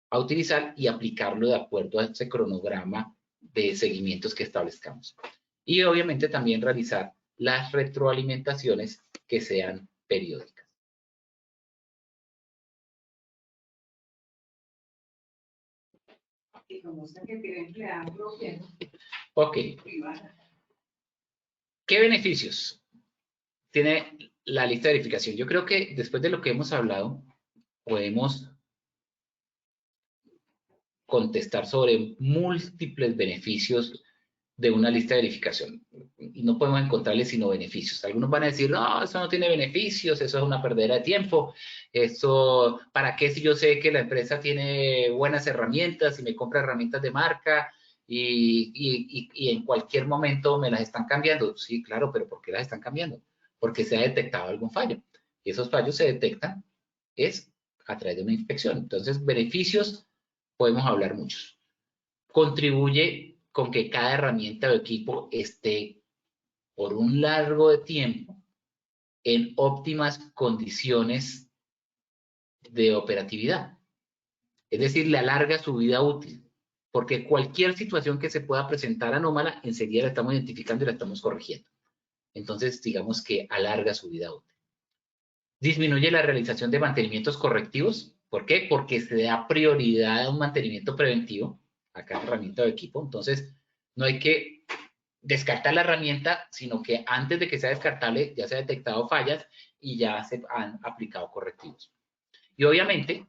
a utilizar y aplicarlo de acuerdo a ese cronograma de seguimientos que establezcamos. Y obviamente también realizar las retroalimentaciones que sean periódicas. Ok. ¿Qué beneficios tiene la lista de verificación? Yo creo que después de lo que hemos hablado, podemos contestar sobre múltiples beneficios de una lista de verificación. Y no podemos encontrarle sino beneficios. Algunos van a decir, no, eso no tiene beneficios, eso es una perdera de tiempo. Eso, ¿para qué si yo sé que la empresa tiene buenas herramientas y me compra herramientas de marca y en cualquier momento me las están cambiando? Sí, claro, pero ¿por qué las están cambiando? Porque se ha detectado algún fallo. Y esos fallos se detectan es a través de una inspección. Entonces, beneficios podemos hablar muchos. Contribuye con que cada herramienta o equipo esté por un largo de tiempo en óptimas condiciones de operatividad. Es decir, le alarga su vida útil, porque cualquier situación que se pueda presentar anómala, enseguida la estamos identificando y la estamos corrigiendo. Entonces, digamos que alarga su vida útil. Disminuye la realización de mantenimientos correctivos. ¿Por qué? Porque se da prioridad a un mantenimiento preventivo a cada herramienta o equipo. Entonces, no hay que descartar la herramienta, sino que antes de que sea descartable ya se han detectado fallas y ya se han aplicado correctivos. Y obviamente,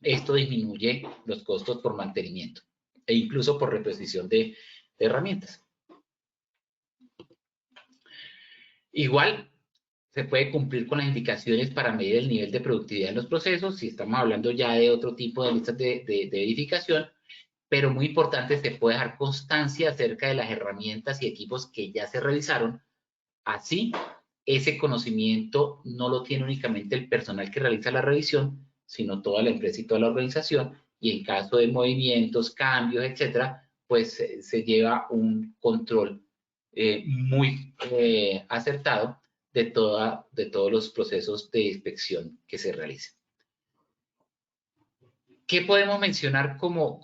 esto disminuye los costos por mantenimiento e incluso por reposición de herramientas. Igual, se puede cumplir con las indicaciones para medir el nivel de productividad en los procesos, si estamos hablando ya de otro tipo de listas de verificación, pero muy importante, se puede dejar constancia acerca de las herramientas y equipos que ya se realizaron. Así, ese conocimiento no lo tiene únicamente el personal que realiza la revisión, sino toda la empresa y toda la organización, y en caso de movimientos, cambios, etcétera, pues se lleva un control muy acertado de todos los procesos de inspección que se realicen. ¿Qué podemos mencionar como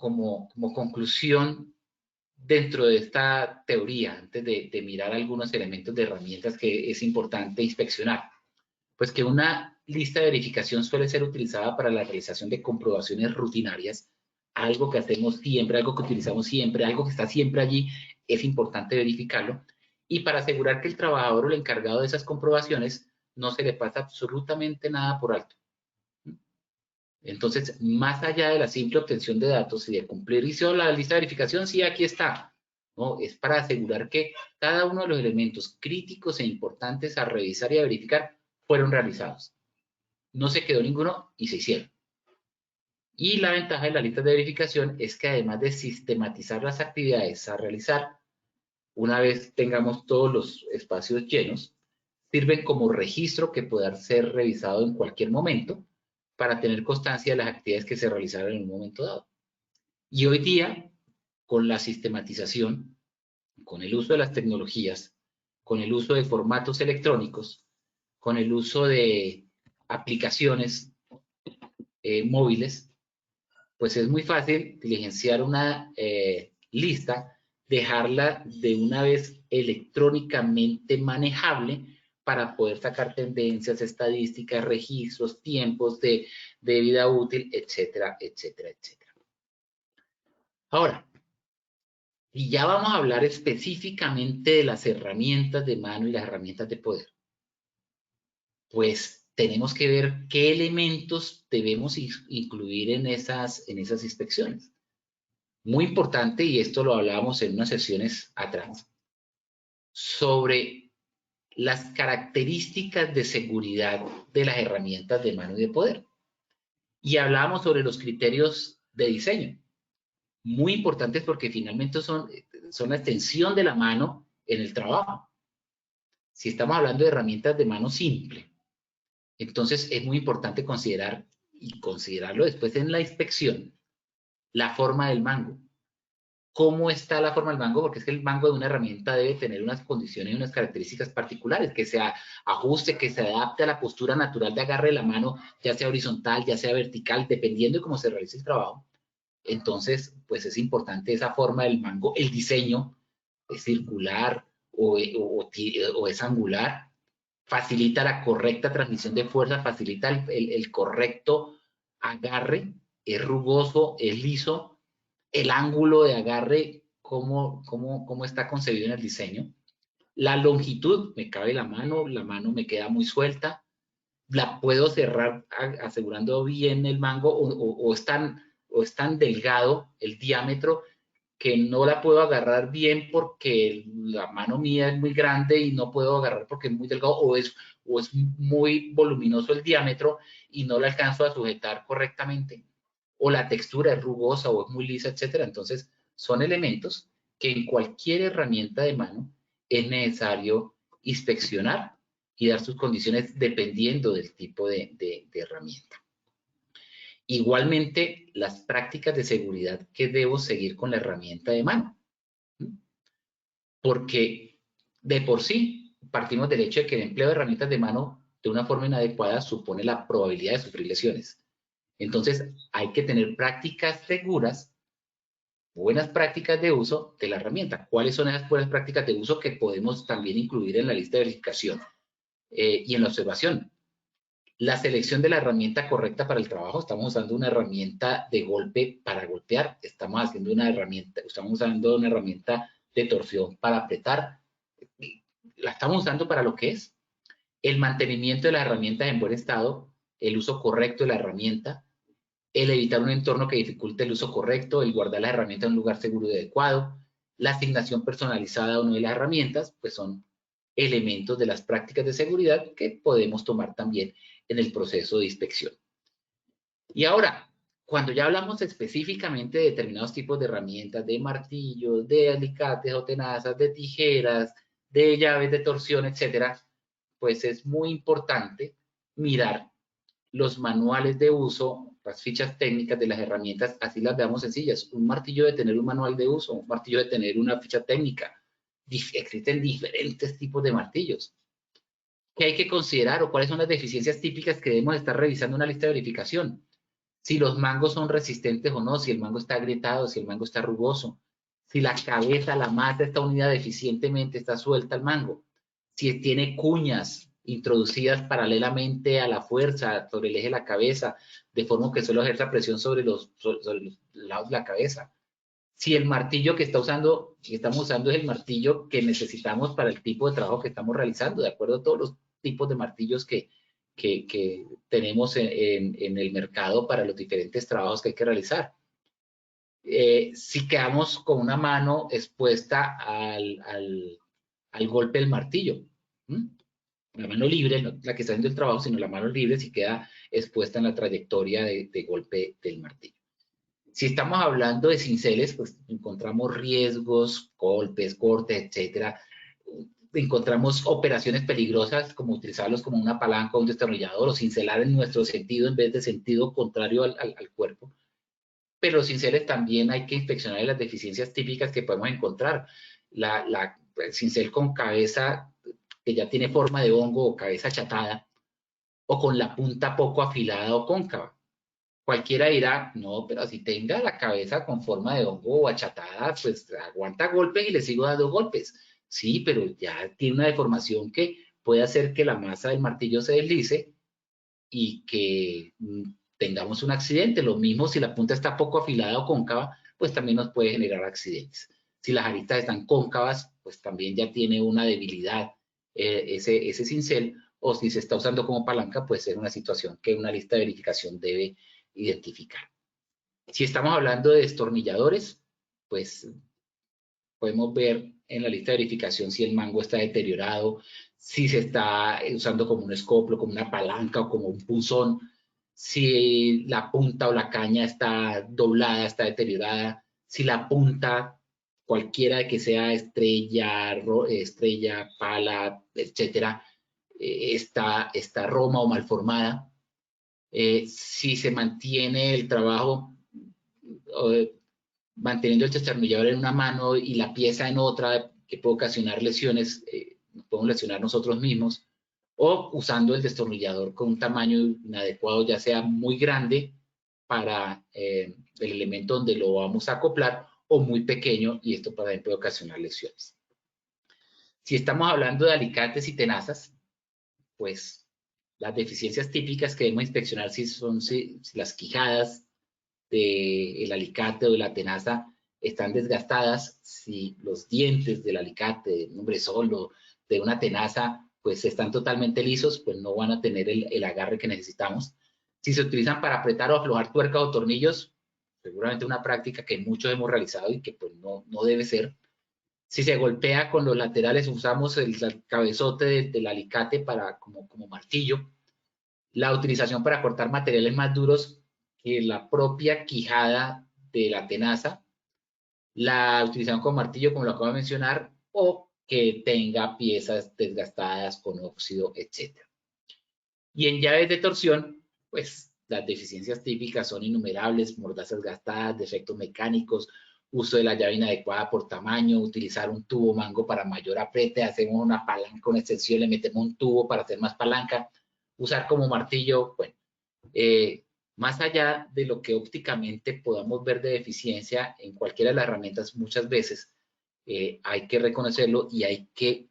conclusión dentro de esta teoría, antes de mirar algunos elementos de herramientas que es importante inspeccionar? Pues que una lista de verificación suele ser utilizada para la realización de comprobaciones rutinarias, algo que hacemos siempre, algo que utilizamos siempre, algo que está siempre allí, es importante verificarlo, y para asegurar que el trabajador o el encargado de esas comprobaciones no se le pasa absolutamente nada por alto. Entonces, más allá de la simple obtención de datos y de cumplir, hizo la lista de verificación, sí, aquí está. ¿no? Es para asegurar que cada uno de los elementos críticos e importantes a revisar y a verificar fueron realizados. No se quedó ninguno y se hicieron. Y la ventaja de la lista de verificación es que además de sistematizar las actividades a realizar, una vez tengamos todos los espacios llenos, sirven como registro que pueda ser revisado en cualquier momento para tener constancia de las actividades que se realizaron en un momento dado. Y hoy día, con la sistematización, con el uso de las tecnologías, con el uso de formatos electrónicos, con el uso de aplicaciones móviles, pues es muy fácil diligenciar una lista, dejarla de una vez electrónicamente manejable para poder sacar tendencias, estadísticas, registros, tiempos de vida útil, etcétera, etcétera, etcétera. Ahora, y ya vamos a hablar específicamente de las herramientas de mano y las herramientas de poder. Pues tenemos que ver qué elementos debemos incluir en esas inspecciones. Muy importante, y esto lo hablábamos en unas sesiones atrás, sobre las características de seguridad de las herramientas de mano y de poder. Y hablábamos sobre los criterios de diseño. Muy importantes porque finalmente son la extensión de la mano en el trabajo. Si estamos hablando de herramientas de mano simple, entonces es muy importante considerar, y considerarlo después en la inspección, la forma del mango. ¿Cómo está la forma del mango? Porque es que el mango de una herramienta debe tener unas condiciones y unas características particulares, que se ajuste, que se adapte a la postura natural de agarre de la mano, ya sea horizontal, ya sea vertical, dependiendo de cómo se realice el trabajo. Entonces, pues es importante esa forma del mango, el diseño es circular o es angular, facilita la correcta transmisión de fuerza, facilita el correcto agarre, es rugoso, es liso, el ángulo de agarre, cómo está concebido en el diseño, la longitud, me cabe la mano me queda muy suelta, la puedo cerrar asegurando bien el mango o es tan delgado el diámetro que no la puedo agarrar bien porque la mano mía es muy grande y no puedo agarrar porque es muy delgado o es muy voluminoso el diámetro y no la alcanzo a sujetar correctamente. O la textura es rugosa o es muy lisa, etcétera. Entonces, son elementos que en cualquier herramienta de mano es necesario inspeccionar y dar sus condiciones dependiendo del tipo de herramienta. Igualmente, las prácticas de seguridad que debo seguir con la herramienta de mano. Porque de por sí partimos del hecho de que el empleo de herramientas de mano de una forma inadecuada supone la probabilidad de sufrir lesiones. Entonces, hay que tener prácticas seguras, buenas prácticas de uso de la herramienta. ¿Cuáles son esas buenas prácticas de uso que podemos también incluir en la lista de verificación y en la observación? La selección de la herramienta correcta para el trabajo. Estamos usando una herramienta de golpe para golpear. Estamos usando una herramienta de torsión para apretar. La estamos usando para lo que es. El mantenimiento de las herramientas en buen estado, el uso correcto de la herramienta, el evitar un entorno que dificulte el uso correcto, el guardar la herramienta en un lugar seguro y adecuado, la asignación personalizada o no de las herramientas, pues son elementos de las prácticas de seguridad que podemos tomar también en el proceso de inspección. Y ahora, cuando ya hablamos específicamente de determinados tipos de herramientas, de martillos, de alicates o tenazas, de tijeras, de llaves de torsión, etcétera, pues es muy importante mirar los manuales de uso, las fichas técnicas de las herramientas, así las veamos sencillas. Un martillo debe tener un manual de uso, un martillo debe tener una ficha técnica. Existen diferentes tipos de martillos. ¿Qué hay que considerar o cuáles son las deficiencias típicas que debemos estar revisando en una lista de verificación? Si los mangos son resistentes o no, si el mango está agrietado, si el mango está rugoso, si la cabeza, la mata está unida deficientemente, está suelta el mango, si tiene cuñas introducidas paralelamente a la fuerza sobre el eje de la cabeza, de forma que solo ejerza presión sobre los lados de la cabeza. Si el martillo que estamos usando es el martillo que necesitamos para el tipo de trabajo que estamos realizando, de acuerdo a todos los tipos de martillos que tenemos en el mercado para los diferentes trabajos que hay que realizar. si quedamos con una mano expuesta al golpe del martillo. La mano libre, no la que está haciendo el trabajo, sino la mano libre si queda expuesta en la trayectoria de golpe del martillo. Si estamos hablando de cinceles, pues encontramos riesgos, golpes, cortes, etcétera. Encontramos operaciones peligrosas como utilizarlos como una palanca o un destornillador o cincelar en nuestro sentido en vez de sentido contrario al cuerpo. Pero los cinceles también hay que inspeccionar las deficiencias típicas que podemos encontrar. El cincel con cabeza que ya tiene forma de hongo o cabeza achatada, o con la punta poco afilada o cóncava. Cualquiera dirá, no, pero si tenga la cabeza con forma de hongo o achatada, pues aguanta golpes y le sigo dando golpes. Sí, pero ya tiene una deformación que puede hacer que la masa del martillo se deslice y que tengamos un accidente. Lo mismo si la punta está poco afilada o cóncava, pues también nos puede generar accidentes. Si las aristas están cóncavas, pues también ya tiene una debilidad ese cincel, o si se está usando como palanca, puede ser una situación que una lista de verificación debe identificar. Si estamos hablando de destornilladores, pues podemos ver en la lista de verificación si el mango está deteriorado, si se está usando como un escoplo, como una palanca o como un punzón, si la punta o la caña está doblada, está deteriorada, si la punta, cualquiera que sea estrella, pala, etcétera, está roma o malformada. Si se mantiene el trabajo manteniendo el destornillador en una mano y la pieza en otra, que puede ocasionar lesiones, podemos lesionar nosotros mismos, o usando el destornillador con un tamaño inadecuado, ya sea muy grande para el elemento donde lo vamos a acoplar, o muy pequeño, y esto también puede ocasionar lesiones. Si estamos hablando de alicates y tenazas, pues las deficiencias típicas que debemos inspeccionar si las quijadas del alicate o de la tenaza están desgastadas, si los dientes del alicate, de un hombrezol o de una tenaza, pues están totalmente lisos, pues no van a tener el agarre que necesitamos. Si se utilizan para apretar o aflojar tuercas o tornillos, seguramente una práctica que muchos hemos realizado y que pues no debe ser. Si se golpea con los laterales, usamos el cabezote del alicate como martillo. La utilización para cortar materiales más duros que la propia quijada de la tenaza. La utilización con martillo, como lo acabo de mencionar, o que tenga piezas desgastadas con óxido, etc. Y en llaves de torsión, pues las deficiencias típicas son innumerables: mordazas gastadas, defectos mecánicos, uso de la llave inadecuada por tamaño, utilizar un tubo mango para mayor apriete, hacemos una palanca, una extensión, le metemos un tubo para hacer más palanca, usar como martillo, bueno, más allá de lo que ópticamente podamos ver de deficiencia en cualquiera de las herramientas, muchas veces hay que reconocerlo y hay que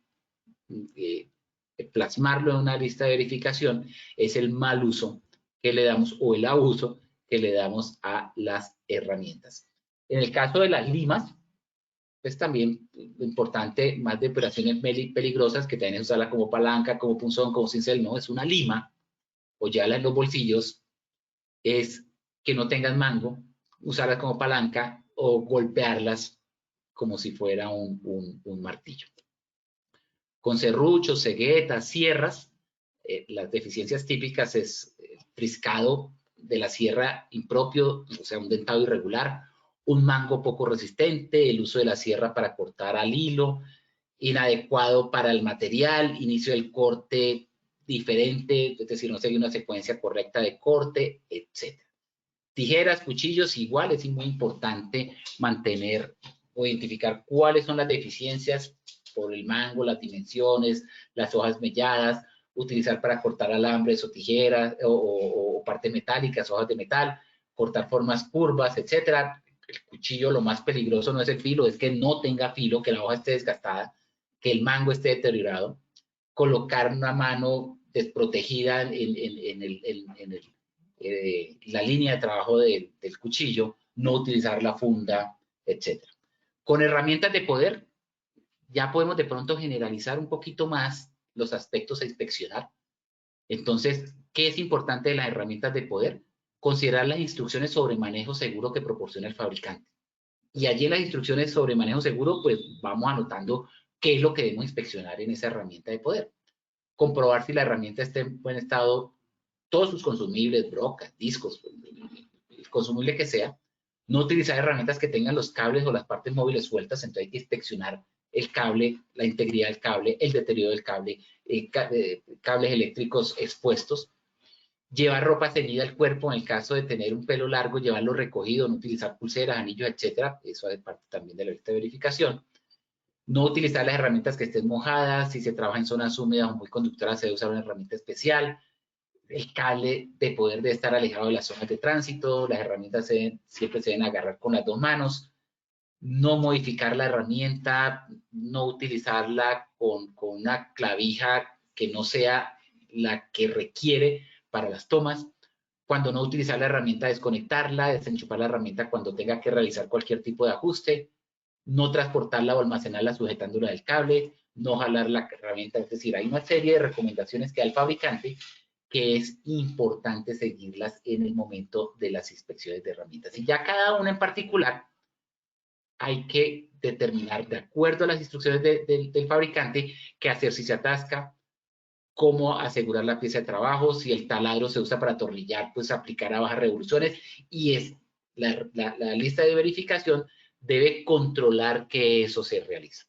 plasmarlo en una lista de verificación, es el mal uso que le damos o el abuso que le damos a las herramientas. En el caso de las limas, pues también lo importante, más de operaciones peligrosas, que también es usarla como palanca, como punzón, como cincel, no, es una lima, o llevarla en los bolsillos, es que no tengan mango, usarlas como palanca o golpearlas como si fuera un martillo. Con serruchos, ceguetas, sierras, las deficiencias típicas es triscado de la sierra impropio, o sea, un dentado irregular, un mango poco resistente, el uso de la sierra para cortar al hilo, inadecuado para el material, inicio del corte diferente, es decir, no sigue una secuencia correcta de corte, etc. Tijeras, cuchillos, igual es muy importante mantener o identificar cuáles son las deficiencias por el mango, las dimensiones, las hojas melladas, utilizar para cortar alambres o tijeras o partes metálicas, hojas de metal, cortar formas curvas, etcétera. El cuchillo, lo más peligroso no es el filo, es que no tenga filo, que la hoja esté desgastada, que el mango esté deteriorado. Colocar una mano desprotegida en la línea de trabajo del cuchillo, no utilizar la funda, etc. Con herramientas de poder, ya podemos de pronto generalizar un poquito más los aspectos a inspeccionar. Entonces, ¿qué es importante de las herramientas de poder? Considerar las instrucciones sobre manejo seguro que proporciona el fabricante. Y allí en las instrucciones sobre manejo seguro, pues vamos anotando qué es lo que debemos inspeccionar en esa herramienta de poder. Comprobar si la herramienta está en buen estado, todos sus consumibles, brocas, discos, el consumible que sea. No utilizar herramientas que tengan los cables o las partes móviles sueltas, entonces hay que inspeccionar el cable, la integridad del cable, el deterioro del cable, cables eléctricos expuestos. Llevar ropa ceñida al cuerpo en el caso de tener un pelo largo, llevarlo recogido, no utilizar pulseras, anillos, etcétera. Eso hace parte también de la lista de verificación. No utilizar las herramientas que estén mojadas. Si se trabaja en zonas húmedas o muy conductoras, se debe usar una herramienta especial. El cable de poder debe estar alejado de las zonas de tránsito. Las herramientas siempre se deben agarrar con las dos manos. No modificar la herramienta, no utilizarla con una clavija que no sea la que requiere para las tomas. Cuando no utilizar la herramienta, desconectarla, desenchufar la herramienta cuando tenga que realizar cualquier tipo de ajuste. No transportarla o almacenarla sujetándola del cable, no jalar la herramienta. Es decir, hay una serie de recomendaciones que da el fabricante que es importante seguirlas en el momento de las inspecciones de herramientas. Y ya cada una en particular hay que determinar, de acuerdo a las instrucciones del fabricante, qué hacer si se atasca, cómo asegurar la pieza de trabajo, si el taladro se usa para atornillar, pues aplicar a bajas revoluciones, y es la lista de verificación debe controlar que eso se realiza.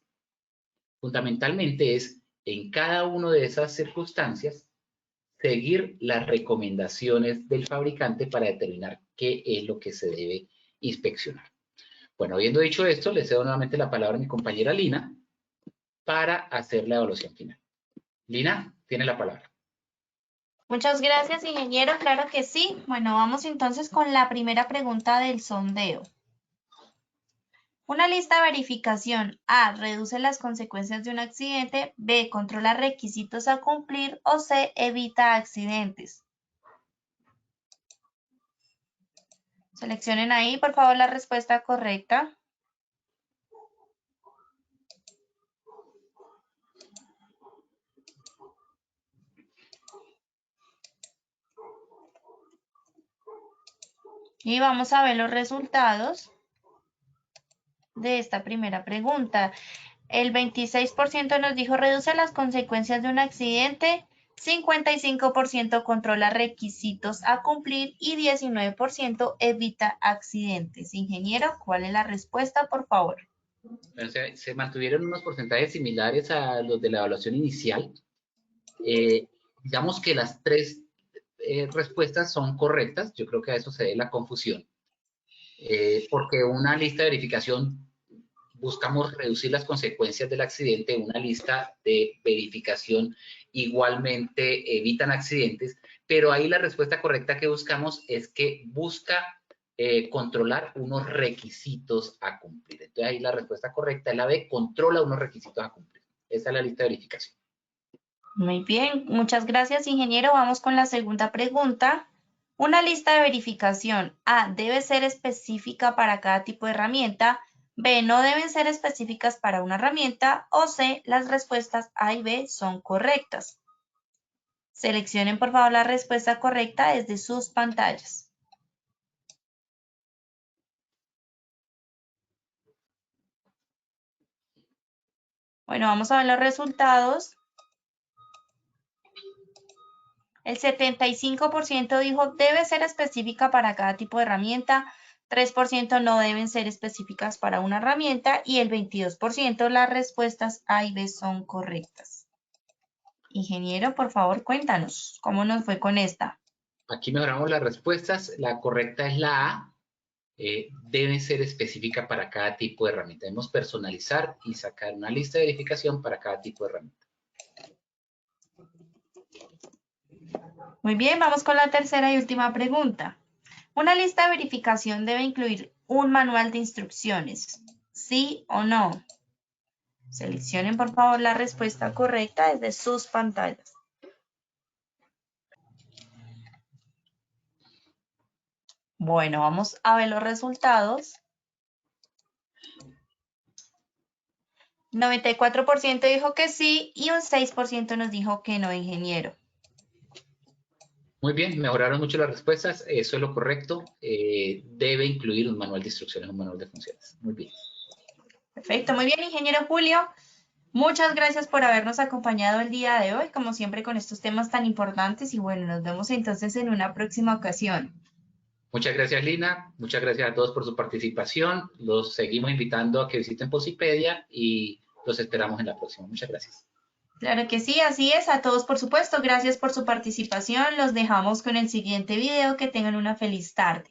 Fundamentalmente es, en cada una de esas circunstancias, seguir las recomendaciones del fabricante para determinar qué es lo que se debe inspeccionar. Bueno, habiendo dicho esto, le cedo nuevamente la palabra a mi compañera Lina para hacer la evaluación final. Lina, tiene la palabra. Muchas gracias, ingeniero. Claro que sí. Bueno, vamos entonces con la primera pregunta del sondeo. Una lista de verificación. A. Reduce las consecuencias de un accidente. B. Controla requisitos a cumplir. O C. Evita accidentes. Seleccionen ahí, por favor, la respuesta correcta. Y vamos a ver los resultados de esta primera pregunta. El 26% nos dijo reduce las consecuencias de un accidente, 55% controla requisitos a cumplir y 19% evita accidentes. Ingeniero, ¿cuál es la respuesta, por favor? O sea, se mantuvieron unos porcentajes similares a los de la evaluación inicial. Digamos que las tres respuestas son correctas. Yo creo que a eso se debe la confusión. Porque una lista de verificación buscamos reducir las consecuencias del accidente, una lista de verificación igualmente evitan accidentes, pero ahí la respuesta correcta que buscamos es que busca controlar unos requisitos a cumplir. Entonces ahí la respuesta correcta es la B, controla unos requisitos a cumplir. Esa es la lista de verificación. Muy bien, muchas gracias, ingeniero. Vamos con la segunda pregunta. Una lista de verificación. A. Debe ser específica para cada tipo de herramienta. B. No deben ser específicas para una herramienta. O C. Las respuestas A y B son correctas. Seleccionen, por favor, la respuesta correcta desde sus pantallas. Bueno, vamos a ver los resultados. El 75% dijo debe ser específica para cada tipo de herramienta, 3% no deben ser específicas para una herramienta y el 22% las respuestas A y B son correctas. Ingeniero, por favor, cuéntanos cómo nos fue con esta. Aquí mejoramos las respuestas. La correcta es la A. Debe ser específica para cada tipo de herramienta. Debemos personalizar y sacar una lista de verificación para cada tipo de herramienta. Muy bien, vamos con la tercera y última pregunta. Una lista de verificación debe incluir un manual de instrucciones. ¿Sí o no? Seleccionen, por favor, la respuesta correcta desde sus pantallas. Bueno, vamos a ver los resultados. 94% dijo que sí y un 6% nos dijo que no, ingeniero. Muy bien, mejoraron mucho las respuestas, eso es lo correcto. Debe incluir un manual de instrucciones, un manual de funciones. Muy bien. Perfecto, muy bien, ingeniero Julio. Muchas gracias por habernos acompañado el día de hoy, como siempre con estos temas tan importantes y bueno, nos vemos entonces en una próxima ocasión. Muchas gracias, Lina. Muchas gracias a todos por su participación. Los seguimos invitando a que visiten Posipedia y los esperamos en la próxima. Muchas gracias. Claro que sí, así es. A todos, por supuesto, gracias por su participación. Los dejamos con el siguiente video. Que tengan una feliz tarde.